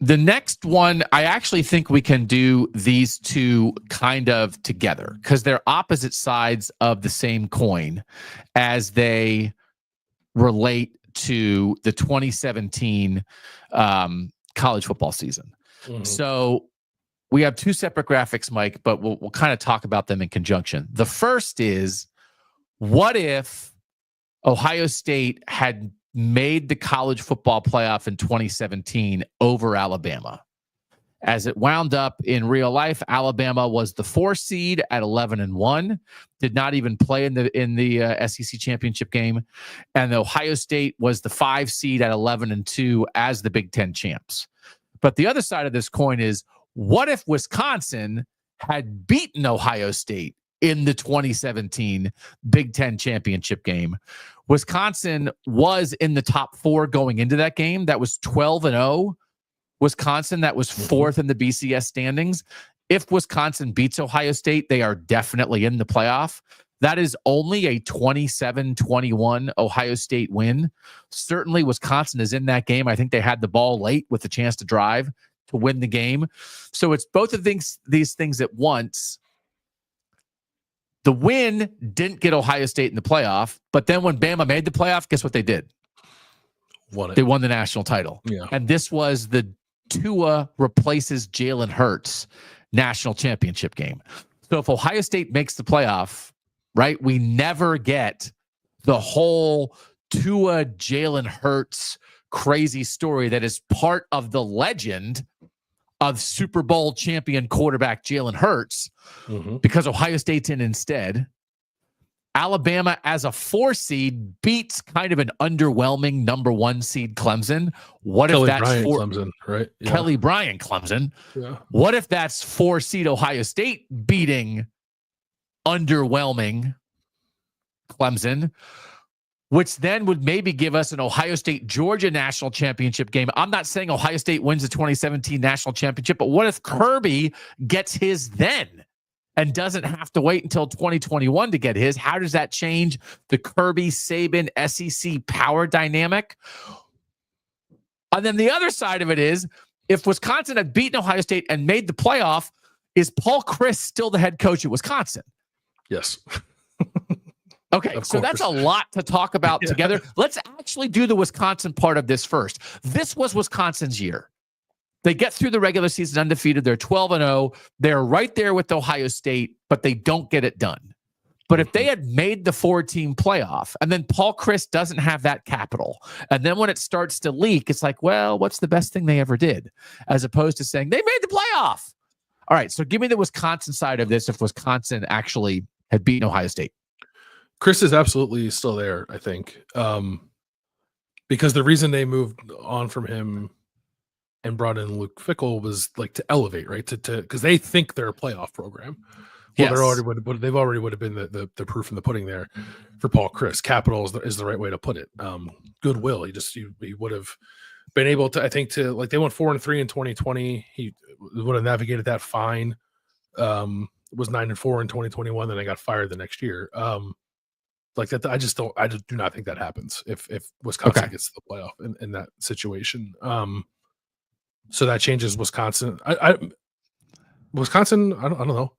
The next one, I actually think we can do these two kind of together because they're opposite sides of the same coin as they relate to the 2017 college football season. So we have 2 separate graphics, Mike, but we'll kind of talk about them in conjunction. The first is, what if Ohio State had made the college football playoff in 2017 over Alabama? As it wound up in real life, Alabama was the 4 seed at 11-1, did not even play in the SEC championship game, and Ohio State was the 5 seed at 11-2 as the Big Ten champs. But the other side of this coin is, what if Wisconsin had beaten Ohio State in the 2017 Big Ten championship game? Wisconsin was in the top 4 going into that game. That was 12-0. Wisconsin, that was 4th in the BCS standings. If Wisconsin beats Ohio State, they are definitely in the playoff. That is only a 27-21 Ohio State win. Certainly, Wisconsin is in that game. I think they had the ball late with the chance to drive to win the game. So it's both of these things at once. The win didn't get Ohio State in the playoff, but then when Bama made the playoff, guess what they did? They won the national title. Yeah. And this was the Tua replaces Jalen Hurts national championship game. So if Ohio State makes the playoff, right, we never get the whole Tua Jalen Hurts crazy story that is part of the legend of Super Bowl champion quarterback Jalen Hurts, because Ohio State's in instead. Alabama, as a 4 seed, beats kind of an underwhelming number 1 seed Clemson. What if that's Clemson, right? Yeah. Kelly Bryant Clemson? Yeah. What if that's 4 seed Ohio State beating underwhelming Clemson? which then would maybe give us an Ohio State-Georgia national championship game. I'm not saying Ohio State wins the 2017 national championship, but what if Kirby gets his then and doesn't have to wait until 2021 to get his? How does that change the Kirby-Saban SEC power dynamic? And then the other side of it is, if Wisconsin had beaten Ohio State and made the playoff, is Paul Chryst still the head coach at Wisconsin? Yes. Okay, so that's a lot to talk about together. Let's actually do the Wisconsin part of this first. This was Wisconsin's year. They get through the regular season undefeated. They're 12-0. They're right there with Ohio State, but they don't get it done. But if they had made the 4-team playoff, and then Paul Chryst doesn't have that capital, and then when it starts to leak, it's like, well, what's the best thing they ever did? As opposed to saying, they made the playoff. All right, so give me the Wisconsin side of this if Wisconsin actually had beaten Ohio State. Chryst is absolutely still there, I think, because the reason they moved on from him and brought in Luke Fickell was like to elevate, right? To because they think they're a playoff program. Well, they've already would have been the proof in the pudding there for Paul Chryst. Capital is the right way to put it. Goodwill. He would have been able to, I think, to like they went 4-3 in 2020. He would have navigated that fine. Was 9-4 in 2021. Then they got fired the next year. Like that, I just do not think that happens if Wisconsin gets to the playoff in that situation. So that changes Wisconsin. Wisconsin, I don't know.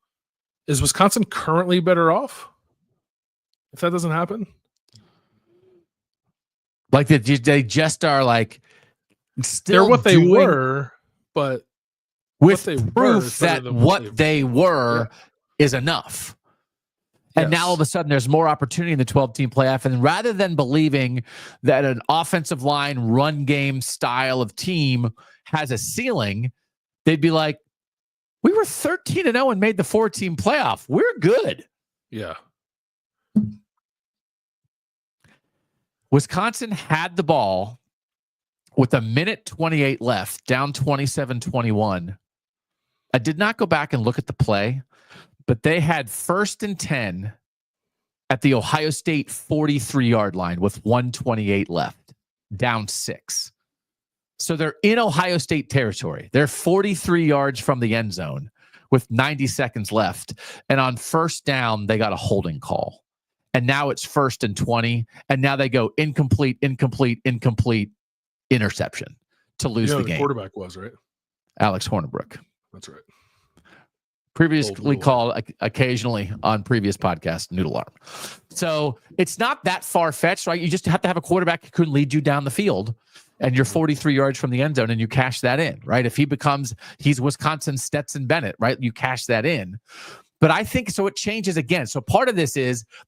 Is Wisconsin currently better off if that doesn't happen? Like they just are like still they're what they were, but with proof that what they were is enough. And now all of a sudden there's more opportunity in the 12-team playoff. And rather than believing that an offensive line run game style of team has a ceiling, they'd be like, we were 13-0 and made the 4-team playoff. We're good. Yeah. Wisconsin had the ball with 1:28 left, down 27-21. I did not go back and look at the play, but they had 1st and 10 at the Ohio State 43-yard line with 1:28 left, down 6. So they're in Ohio State territory. They're 43 yards from the end zone with 90 seconds left. And on 1st down, they got a holding call. And now it's 1st and 20. And now they go incomplete, interception to lose the game. The quarterback was, right? Alex Hornibrook. That's right. Previously called occasionally on previous podcasts, Noodle Arm. So it's not that far-fetched, right? You just have to have a quarterback who can lead you down the field, and you're 43 yards from the end zone, and you cash that in, right? If he's Wisconsin's Stetson Bennett, right? You cash that in. But I think, so it changes again. So part of this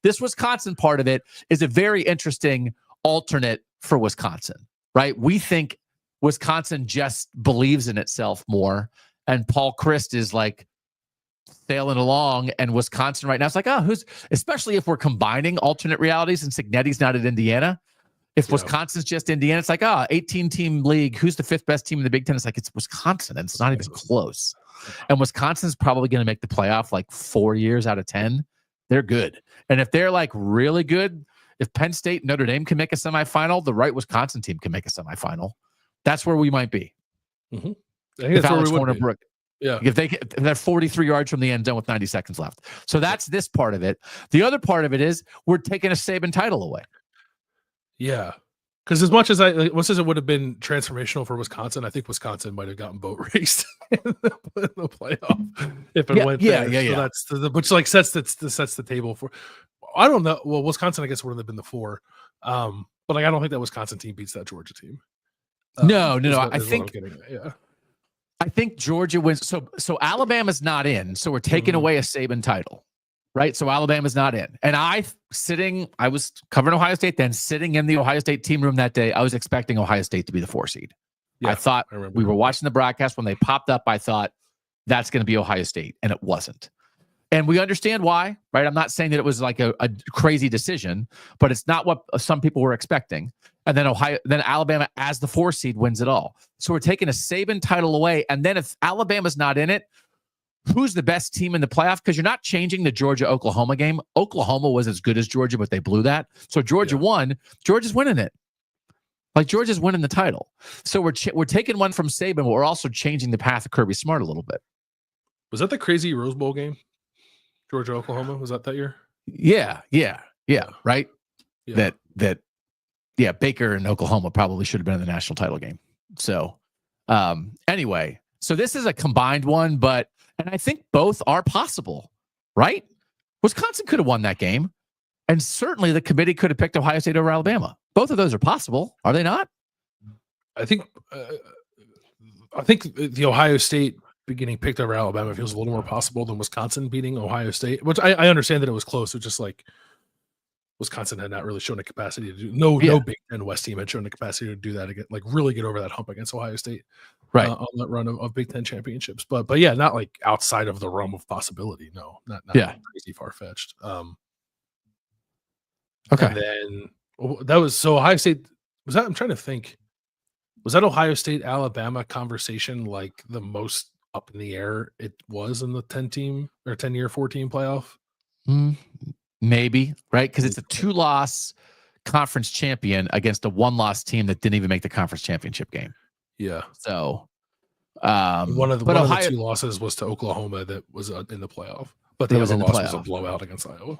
Wisconsin part of it is a very interesting alternate for Wisconsin, right? We think Wisconsin just believes in itself more, and Paul Chryst is like, sailing along, and Wisconsin right now, it's like, especially if we're combining alternate realities and Cignetti's not at Indiana. If Wisconsin's just Indiana, it's like, 18-team league. Who's the 5th best team in the Big Ten? It's like, it's Wisconsin, and it's not even close. And Wisconsin's probably going to make the playoff like 4 years out of 10. They're good. And if they're like really good, if Penn State, Notre Dame can make a semifinal, the right Wisconsin team can make a semifinal. That's where we might be. Mm-hmm. If Alex Hornibrook. Yeah. If they're 43 yards from the end zone with 90 seconds left. So that's this part of it. The other part of it is we're taking a Saban title away. Yeah. Because as much as it would have been transformational for Wisconsin, I think Wisconsin might have gotten boat raced in the playoff if it went there. Yeah. So that's which like sets the table for. I don't know. Well, Wisconsin, I guess, would have been the 4. But like I don't think that Wisconsin team beats that Georgia team. No. I think Georgia wins. So Alabama's not in. So we're taking away a Saban title, right? So Alabama's not in. And I was covering Ohio State then, sitting in the Ohio State team room that day. I was expecting Ohio State to be the 4 seed. Yeah, I thought we were watching the broadcast when they popped up. I thought that's going to be Ohio State, and it wasn't. And we understand why, right? I'm not saying that it was like a crazy decision, but it's not what some people were expecting. And then Alabama as the 4 seed wins it all. So we're taking a Saban title away. And then if Alabama's not in it, who's the best team in the playoff, because you're not changing the Georgia-Oklahoma game. Oklahoma was as good as Georgia, but they blew that. So Georgia won. Georgia's winning it. Like, Georgia's winning the title. So we're taking one from Saban, but we're also changing the path of Kirby Smart a little bit. Was that the crazy Rose Bowl game? Georgia, Oklahoma? Was that year? Yeah. Right? Yeah. Baker and Oklahoma probably should have been in the national title game. So anyway, so this is a combined one, and I think both are possible, right? Wisconsin could have won that game, and certainly the committee could have picked Ohio State over Alabama. Both of those are possible, are they not? I think the Ohio State getting picked over Alabama feels a little more possible than Wisconsin beating Ohio State, which I understand that it was close. It was just like Wisconsin had not really shown a capacity to do. No Big Ten West team had shown a capacity to do that again, like really get over that hump against Ohio State, right? On that run of Big Ten championships, but yeah, not like outside of the realm of possibility. No, not crazy far fetched. Okay, and then that was so Ohio State was that. I'm trying to think. Was that Ohio State Alabama conversation like the most up in the air it was in the 10-team or 10-year 4-team playoff? Maybe, right? Because it's a 2-loss conference champion against a 1-loss team that didn't even make the conference championship game. Yeah. So one of the 2 losses was to Oklahoma that was in the playoff, but the other loss was a blowout against Iowa.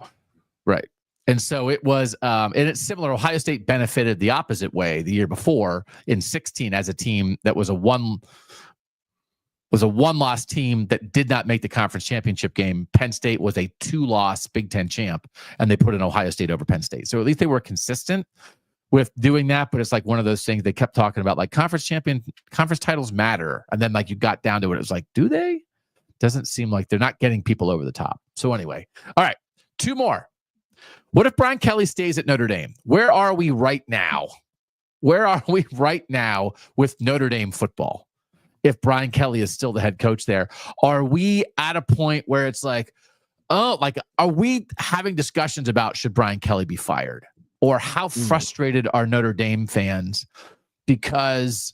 Right. And so it was, and it's similar. Ohio State benefited the opposite way the year before in 16 as a team that was a 1-loss team that did not make the conference championship game. Penn State was a 2-loss Big Ten champ, and they put in Ohio State over Penn State. So at least they were consistent with doing that. But it's like one of those things they kept talking about, like conference titles matter. And then like you got down to it. It was like, do they? Doesn't seem like they're not getting people over the top. So anyway, all right, 2 more. What if Brian Kelly stays at Notre Dame? Where are we right now? Where are we right now with Notre Dame football? If Brian Kelly is still the head coach there, are we at a point where it's like, are we having discussions about should Brian Kelly be fired? Or how frustrated are Notre Dame fans? Because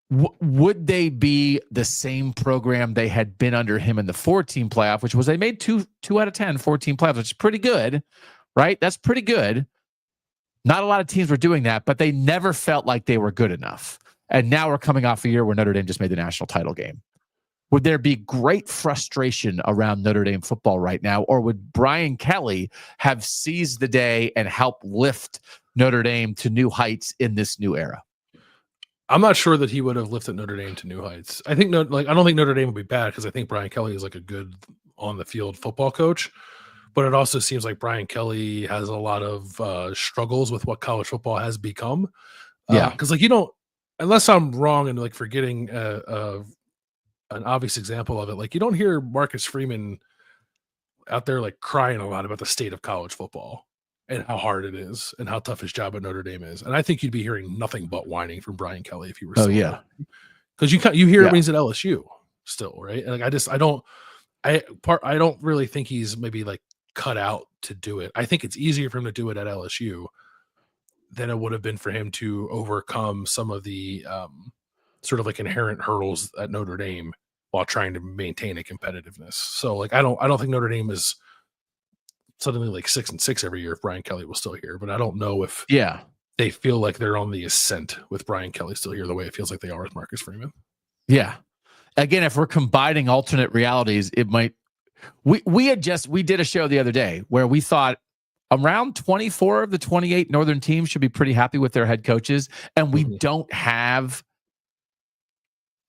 would they be the same program they had been under him in the 4-team playoff, which was they made 2 out of 10 4-team playoffs, which is pretty good, right? That's pretty good. Not a lot of teams were doing that, but they never felt like they were good enough. And now we're coming off a year where Notre Dame just made the national title game. Would there be great frustration around Notre Dame football right now? Or would Brian Kelly have seized the day and helped lift Notre Dame to new heights in this new era? I'm not sure that he would have lifted Notre Dame to new heights. I think I don't think Notre Dame would be bad because I think Brian Kelly is like a good on the field football coach. But it also seems like Brian Kelly has a lot of struggles with what college football has become. Because like you don't, unless I'm wrong and like forgetting an obvious example of it, like you don't hear Marcus Freeman out there like crying a lot about the state of college football and how hard it is and how tough his job at Notre Dame is. And I think you'd be hearing nothing but whining from Brian Kelly if you were. Because you hear it when he's at LSU still, right? And like I don't really think he's maybe like cut out to do it. I think it's easier for him to do it at LSU than it would have been for him to overcome some of the sort of like inherent hurdles at Notre Dame while trying to maintain a competitiveness. So like I don't think Notre Dame is suddenly like 6-6 every year if Brian Kelly was still here, but I don't know if they feel like they're on the ascent with Brian Kelly still here the way it feels like they are with Marcus Freeman. Yeah. Again, if we're combining alternate realities, it might. We did a show the other day where we thought around 24 of the 28 Northern teams should be pretty happy with their head coaches, and we don't have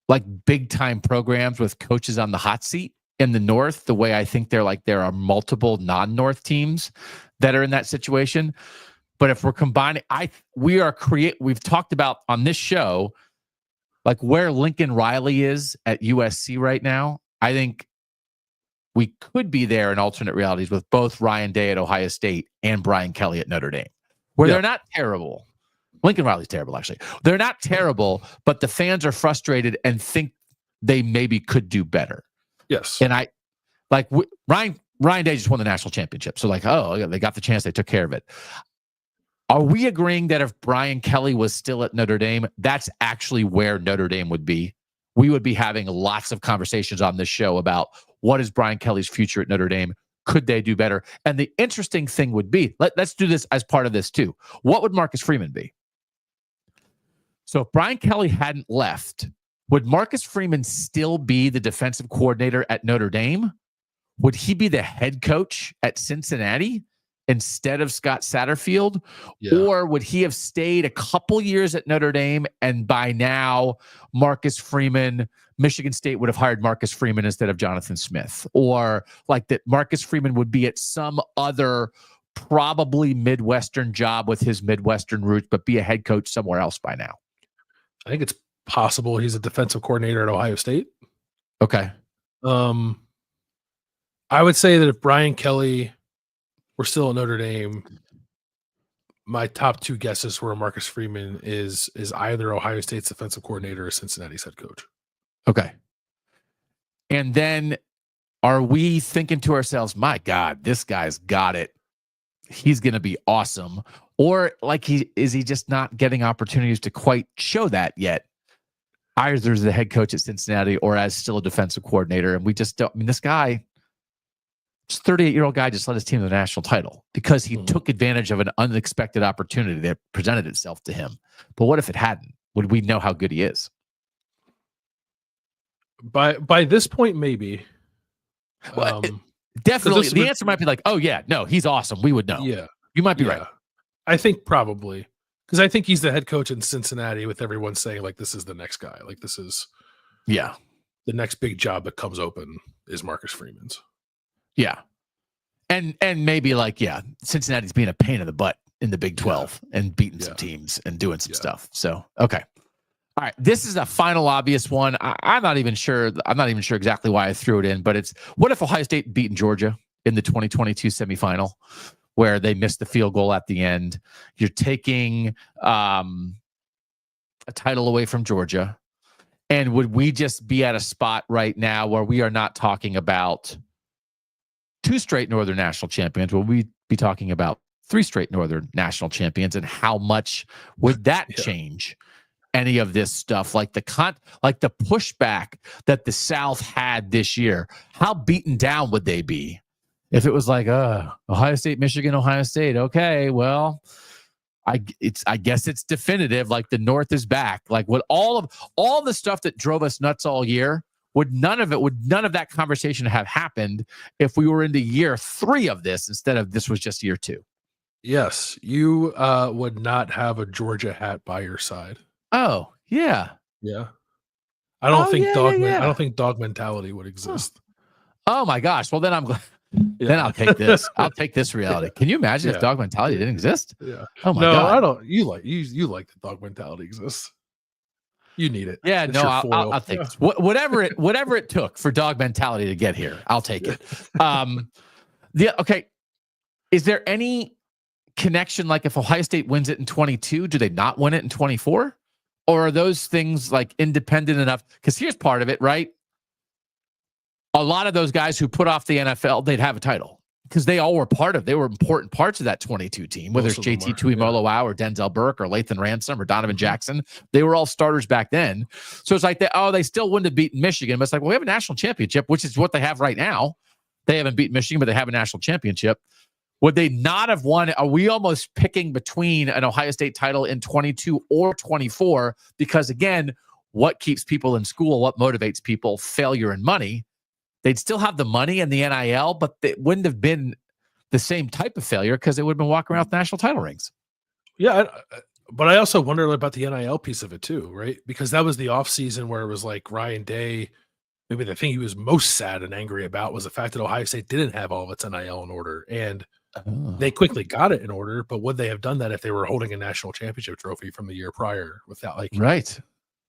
like big time programs with coaches on the hot seat in the North the way I think there are multiple non-North teams that are in that situation. But if we're combining, we've talked about on this show like where Lincoln Riley is at USC right now. I think we could be there in alternate realities with both Ryan Day at Ohio State and Brian Kelly at Notre Dame, where they're not terrible. Lincoln Riley's terrible, actually. They're not terrible, but the fans are frustrated and think they maybe could do better. Yes. And Ryan Day just won the national championship. So they got the chance. They took care of it. Are we agreeing that if Brian Kelly was still at Notre Dame, that's actually where Notre Dame would be we would be having lots of conversations on this show about what is Brian Kelly's future at Notre Dame. Could they do better? And the interesting thing would be, let's do this as part of this too. What would Marcus Freeman be? So if Brian Kelly hadn't left, would Marcus Freeman still be the defensive coordinator at Notre Dame? Would he be the head coach at Cincinnati instead of Scott Satterfield? Yeah. Or would he have stayed a couple years at Notre Dame, and by now Michigan State would have hired Marcus Freeman instead of Jonathan Smith? Or like that Marcus Freeman would be at some other probably Midwestern job with his Midwestern roots, but be a head coach somewhere else by now? I think it's possible he's a defensive coordinator at Ohio State. Okay. I would say that if Brian Kelly were still at Notre Dame, my top two guesses were Marcus Freeman is either Ohio State's defensive coordinator or Cincinnati's head coach. Okay. And then are we thinking to ourselves, my God, this guy's got it, he's going to be awesome? Or like is he just not getting opportunities to quite show that yet? Either as the head coach at Cincinnati or as still a defensive coordinator. And we just don't, this guy, this 38-year-old guy just led his team to the national title because he took advantage of an unexpected opportunity that presented itself to him. But what if it hadn't? Would we know how good he is? By this point, maybe. Well, definitely. The answer might be like, oh, yeah, no, he's awesome. We would know. Yeah. You might be right. I think probably. Because I think he's the head coach in Cincinnati with everyone saying, like, this is the next guy. Like, this is the next big job that comes open is Marcus Freeman's. Yeah. And maybe like, Cincinnati's being a pain in the butt in the Big 12 and beating some teams and doing some stuff. So, okay. All right. This is a final obvious one. I'm not even sure exactly why I threw it in, but it's what if Ohio State beaten Georgia in the 2022 semifinal where they missed the field goal at the end? You're taking a title away from Georgia. And would we just be at a spot right now where we are not talking about 2 straight Northern national champions? Will we be talking about 3 straight Northern national champions? And how much would that change any of this stuff? Like the pushback that the South had this year, how beaten down would they be if it was like, Ohio State, Michigan, Ohio State? Okay, well, I guess it's definitive. Like the North is back. Like what all the stuff that drove us nuts all year, would none of that conversation have happened if we were into year 3 of this instead of this was just year 2? Yes, you would not have a Georgia hat by your side. Oh, yeah. Yeah. I don't think dog mentality would exist. Oh my gosh. Well, then I'm glad. Then I'll take this. I'll take this reality. Can you imagine if dog mentality didn't exist? Yeah. Oh my God. I don't. You like the dog mentality exists. You need it. Yeah. It's I'll take this. Whatever it took for dog mentality to get here. I'll take it. Okay. Is there any connection? Like if Ohio State wins it in 22, do they not win it in 24? Or are those things like independent enough? Because here's part of it, right? A lot of those guys who put off the NFL, they'd have a title because they all were they were important parts of that 22 team, whether it's JT Tuimoloau or Denzel Burke or Lathan Ransom or Donovan Jackson. They were all starters back then. So it's like, they still wouldn't have beaten Michigan. But it's like, well, we have a national championship, which is what they have right now. They haven't beaten Michigan, but they have a national championship. Would they not have won? Are we almost picking between an Ohio State title in 22 or 24? Because again, what keeps people in school, what motivates people? Failure and money. They'd still have the money and the NIL, but it wouldn't have been the same type of failure because they would have been walking around with national title rings. Yeah, but I also wonder about the NIL piece of it too, right? Because that was the offseason where it was like Ryan Day, maybe the thing he was most sad and angry about was the fact that Ohio State didn't have all of its NIL in order. And they quickly got it in order, but would they have done that if they were holding a national championship trophy from the year prior without right.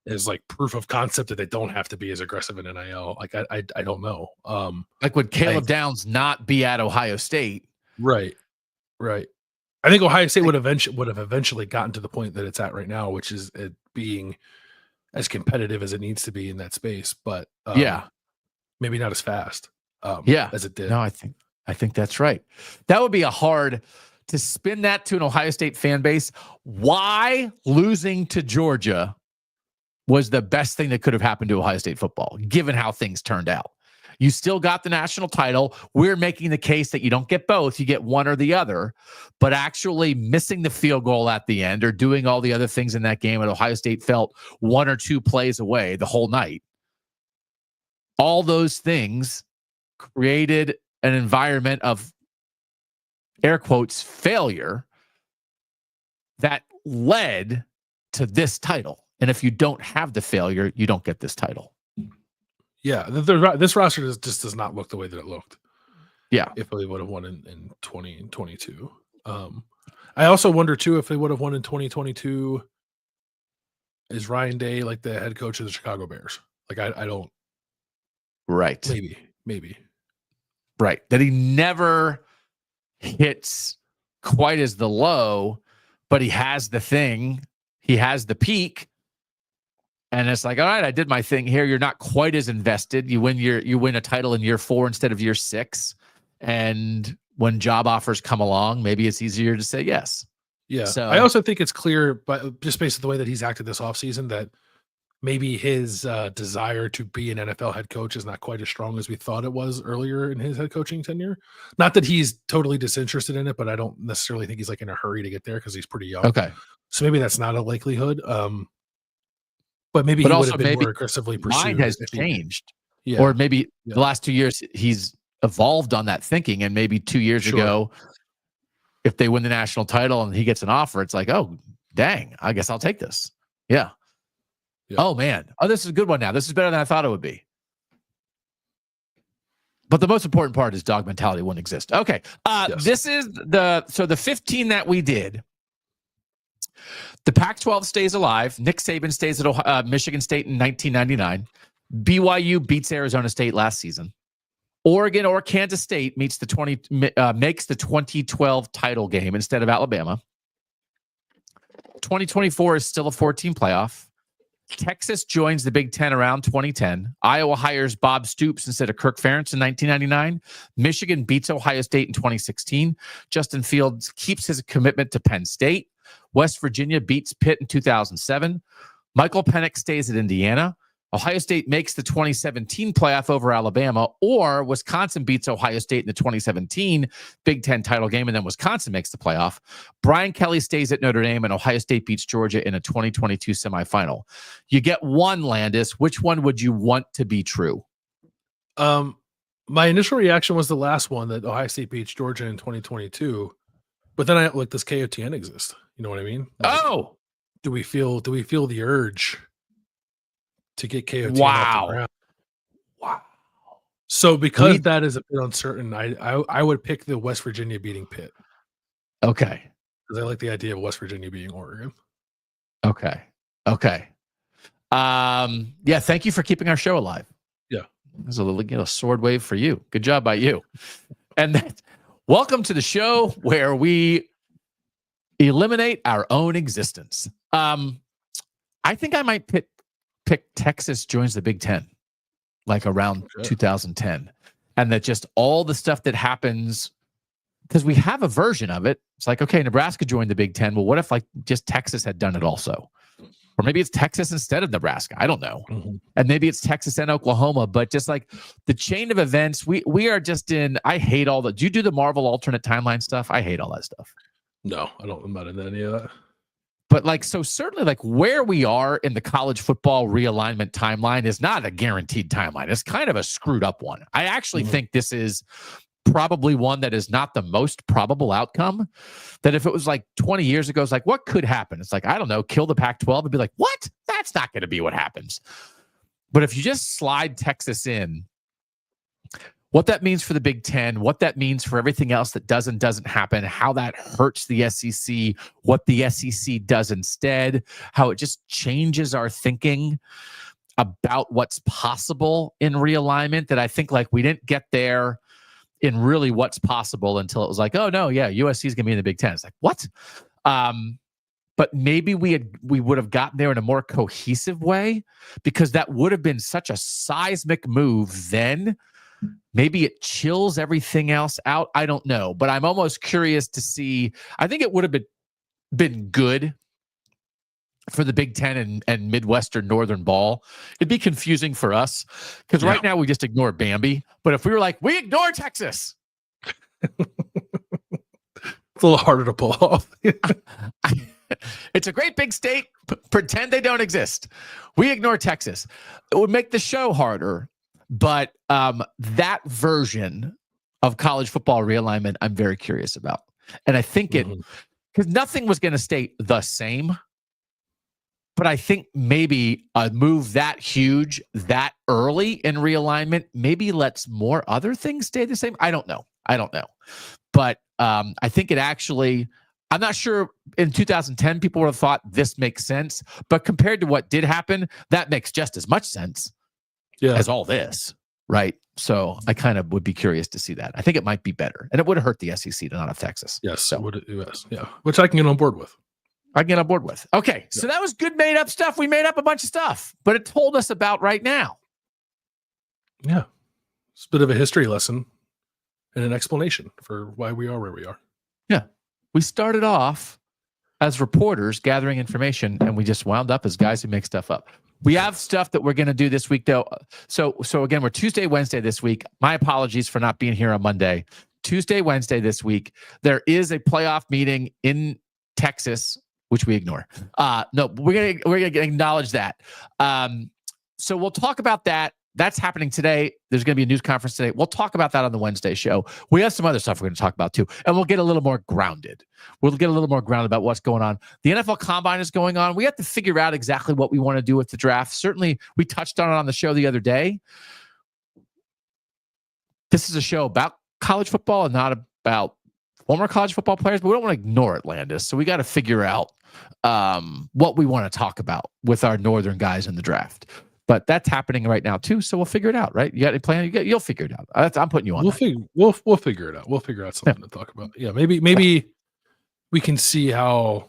Is like proof of concept that they don't have to be as aggressive in NIL. Like, I don't know. Like would Caleb Downs not be at Ohio State? Right. I think Ohio State would have eventually gotten to the point that it's at right now, which is it being as competitive as it needs to be in that space, but maybe not as fast as it did. No, I think that's right. That would be a hard to spin that to an Ohio State fan base. Why losing to Georgia was the best thing that could have happened to Ohio State football, given how things turned out. You still got the national title. We're making the case that you don't get both. You get one or the other. But actually missing the field goal at the end or doing all the other things in that game, and Ohio State felt one or two plays away the whole night. All those things created an environment of, air quotes, failure that led to this title. And if you don't have the failure, you don't get this title. Yeah, this roster just does not look the way that it looked. Yeah. If they would have won in 2022. I also wonder, too, if they would have won in 2022, is Ryan Day like the head coach of the Chicago Bears? Like, I don't. Right. Maybe. Right. That he never hits quite as the low, but he has the thing. He has the peak. And it's like, all right, I did my thing here. You're not quite as invested. You win a title in year 4 instead of year 6. And when job offers come along, maybe it's easier to say yes. Yeah. So I also think it's clear, but just based on the way that he's acted this offseason, that maybe his desire to be an NFL head coach is not quite as strong as we thought it was earlier in his head coaching tenure. Not that he's totally disinterested in it, but I don't necessarily think he's like in a hurry to get there because he's pretty young. Okay. So maybe that's not a likelihood. But maybe he would have been more aggressively pursued. Mind has changed. Yeah. Or maybe the last 2 years he's evolved on that thinking. And maybe 2 years ago, if they win the national title and he gets an offer, it's like, oh, dang, I guess I'll take this. Yeah. Oh, man. Oh, this is a good one now. This is better than I thought it would be. But the most important part is dog mentality wouldn't exist. Okay. This is the 15 that we did. The Pac-12 stays alive. Nick Saban stays at Michigan State in 1999. BYU beats Arizona State last season. Oregon or Kansas State makes the 2012 title game instead of Alabama. 2024 is still a 14 playoff. Texas joins the Big Ten around 2010. Iowa hires Bob Stoops instead of Kirk Ferentz in 1999. Michigan beats Ohio State in 2016. Justin Fields keeps his commitment to Penn State. West Virginia beats Pitt in 2007. Michael Penix stays at Indiana. Ohio State makes the 2017 playoff over Alabama, or Wisconsin beats Ohio State in the 2017 Big Ten title game, and then Wisconsin makes the playoff. Brian Kelly stays at Notre Dame, and Ohio State beats Georgia in a 2022 semifinal. You get one, Landis. Which one would you want to be true? My initial reaction was the last one, that Ohio State beats Georgia in 2022. But then does KOTN exist? You know what I mean? Like, do we feel the urge to get KOTN off the ground? Wow. So because that is a bit uncertain, I would pick the West Virginia beating Pitt. Okay. Because I like the idea of West Virginia beating Oregon. Okay. Yeah, thank you for keeping our show alive. Yeah. There's a little sword wave for you. Good job by you. And welcome to the show where we eliminate our own existence. I think I might pick Texas joins the Big Ten, like around 2010. And that just all the stuff that happens, because we have a version of it. It's like, okay, Nebraska joined the Big Ten. Well, what if like just Texas had done it also? Or maybe it's Texas instead of Nebraska. I don't know. Mm-hmm. And maybe it's Texas and Oklahoma, but just like the chain of events, we are just in, I hate all the, do you do the Marvel alternate timeline stuff? I hate all that stuff. No, I'm not into any of that. But like, so certainly like where we are in the college football realignment timeline is not a guaranteed timeline. It's kind of a screwed up one. I actually think this is probably one that is not the most probable outcome. That if it was like 20 years ago, it's like, what could happen? It's like, I don't know, kill the Pac-12 and be like, what? That's not going to be what happens. But if you just slide Texas in, what that means for the Big Ten, what that means for everything else that doesn't happen, how that hurts the SEC, what the SEC does instead, how it just changes our thinking about what's possible in realignment, that I think like we didn't get there in really what's possible until it was like, oh no, yeah, USC is going to be in the Big Ten. It's like, what? But maybe we would have gotten there in a more cohesive way, because that would have been such a seismic move then. Maybe it chills everything else out. I don't know, but I'm almost curious to see. I think it would have been good for the Big Ten and Midwestern Northern ball. It'd be confusing for us because right now we just ignore Bambi. But if we were like, we ignore Texas. It's a little harder to pull off. It's a great big state. Pretend they don't exist. We ignore Texas. It would make the show harder. But that version of college football realignment, I'm very curious about. And I think because nothing was going to stay the same. But I think maybe a move that huge, that early in realignment, maybe lets more other things stay the same. I don't know. But I think it actually, I'm not sure in 2010, people would have thought this makes sense. But compared to what did happen, that makes just as much sense as all this, right? So I kind of would be curious to see that. I think it might be better. And it would have hurt the SEC to not have Texas. Yes, So. yes, yeah. Which I can get on board with. I can get on board with. Okay, so that was good made up stuff. We made up a bunch of stuff, but it told us about right now. Yeah. It's a bit of a history lesson and an explanation for why we are where we are. Yeah. We started off as reporters gathering information, and we just wound up as guys who make stuff up. We have stuff that we're going to do this week, though. So again, we're Tuesday, Wednesday this week. My apologies for not being here on Monday. Tuesday, Wednesday this week. There is a playoff meeting in Texas, which we ignore. No, we're gonna acknowledge that. So we'll talk about that. That's happening today. There's going to be a news conference today. We'll talk about that on the Wednesday show. We have some other stuff we're going to talk about too, and we'll get a little more grounded. We'll get a little more grounded about what's going on. The NFL Combine is going on. We have to figure out exactly what we want to do with the draft. Certainly, we touched on it on the show the other day. This is a show about college football and not about former college football players, but we don't want to ignore it, Landis. So we got to figure out what we want to talk about with our Northern guys in the draft. But that's happening right now too. So we'll figure it out, right? You got a plan? You'll figure it out. I'm putting you on. We'll figure it out. We'll figure out something to talk about. Yeah, maybe we can see how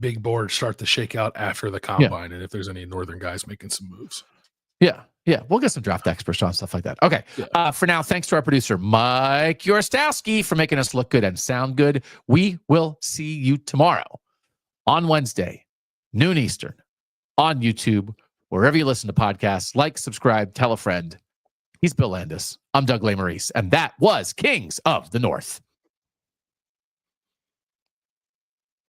big boards start to shake out after the combine, and if there's any Northern guys making some moves. Yeah. We'll get some draft experts on stuff like that. Okay. For now, thanks to our producer, Mike Yorostowski, for making us look good and sound good. We will see you tomorrow on Wednesday, noon Eastern, on YouTube, wherever you listen to podcasts. Like, subscribe, tell a friend. He's Bill Landis. I'm Doug Lesmerises, and that was Kings of the North.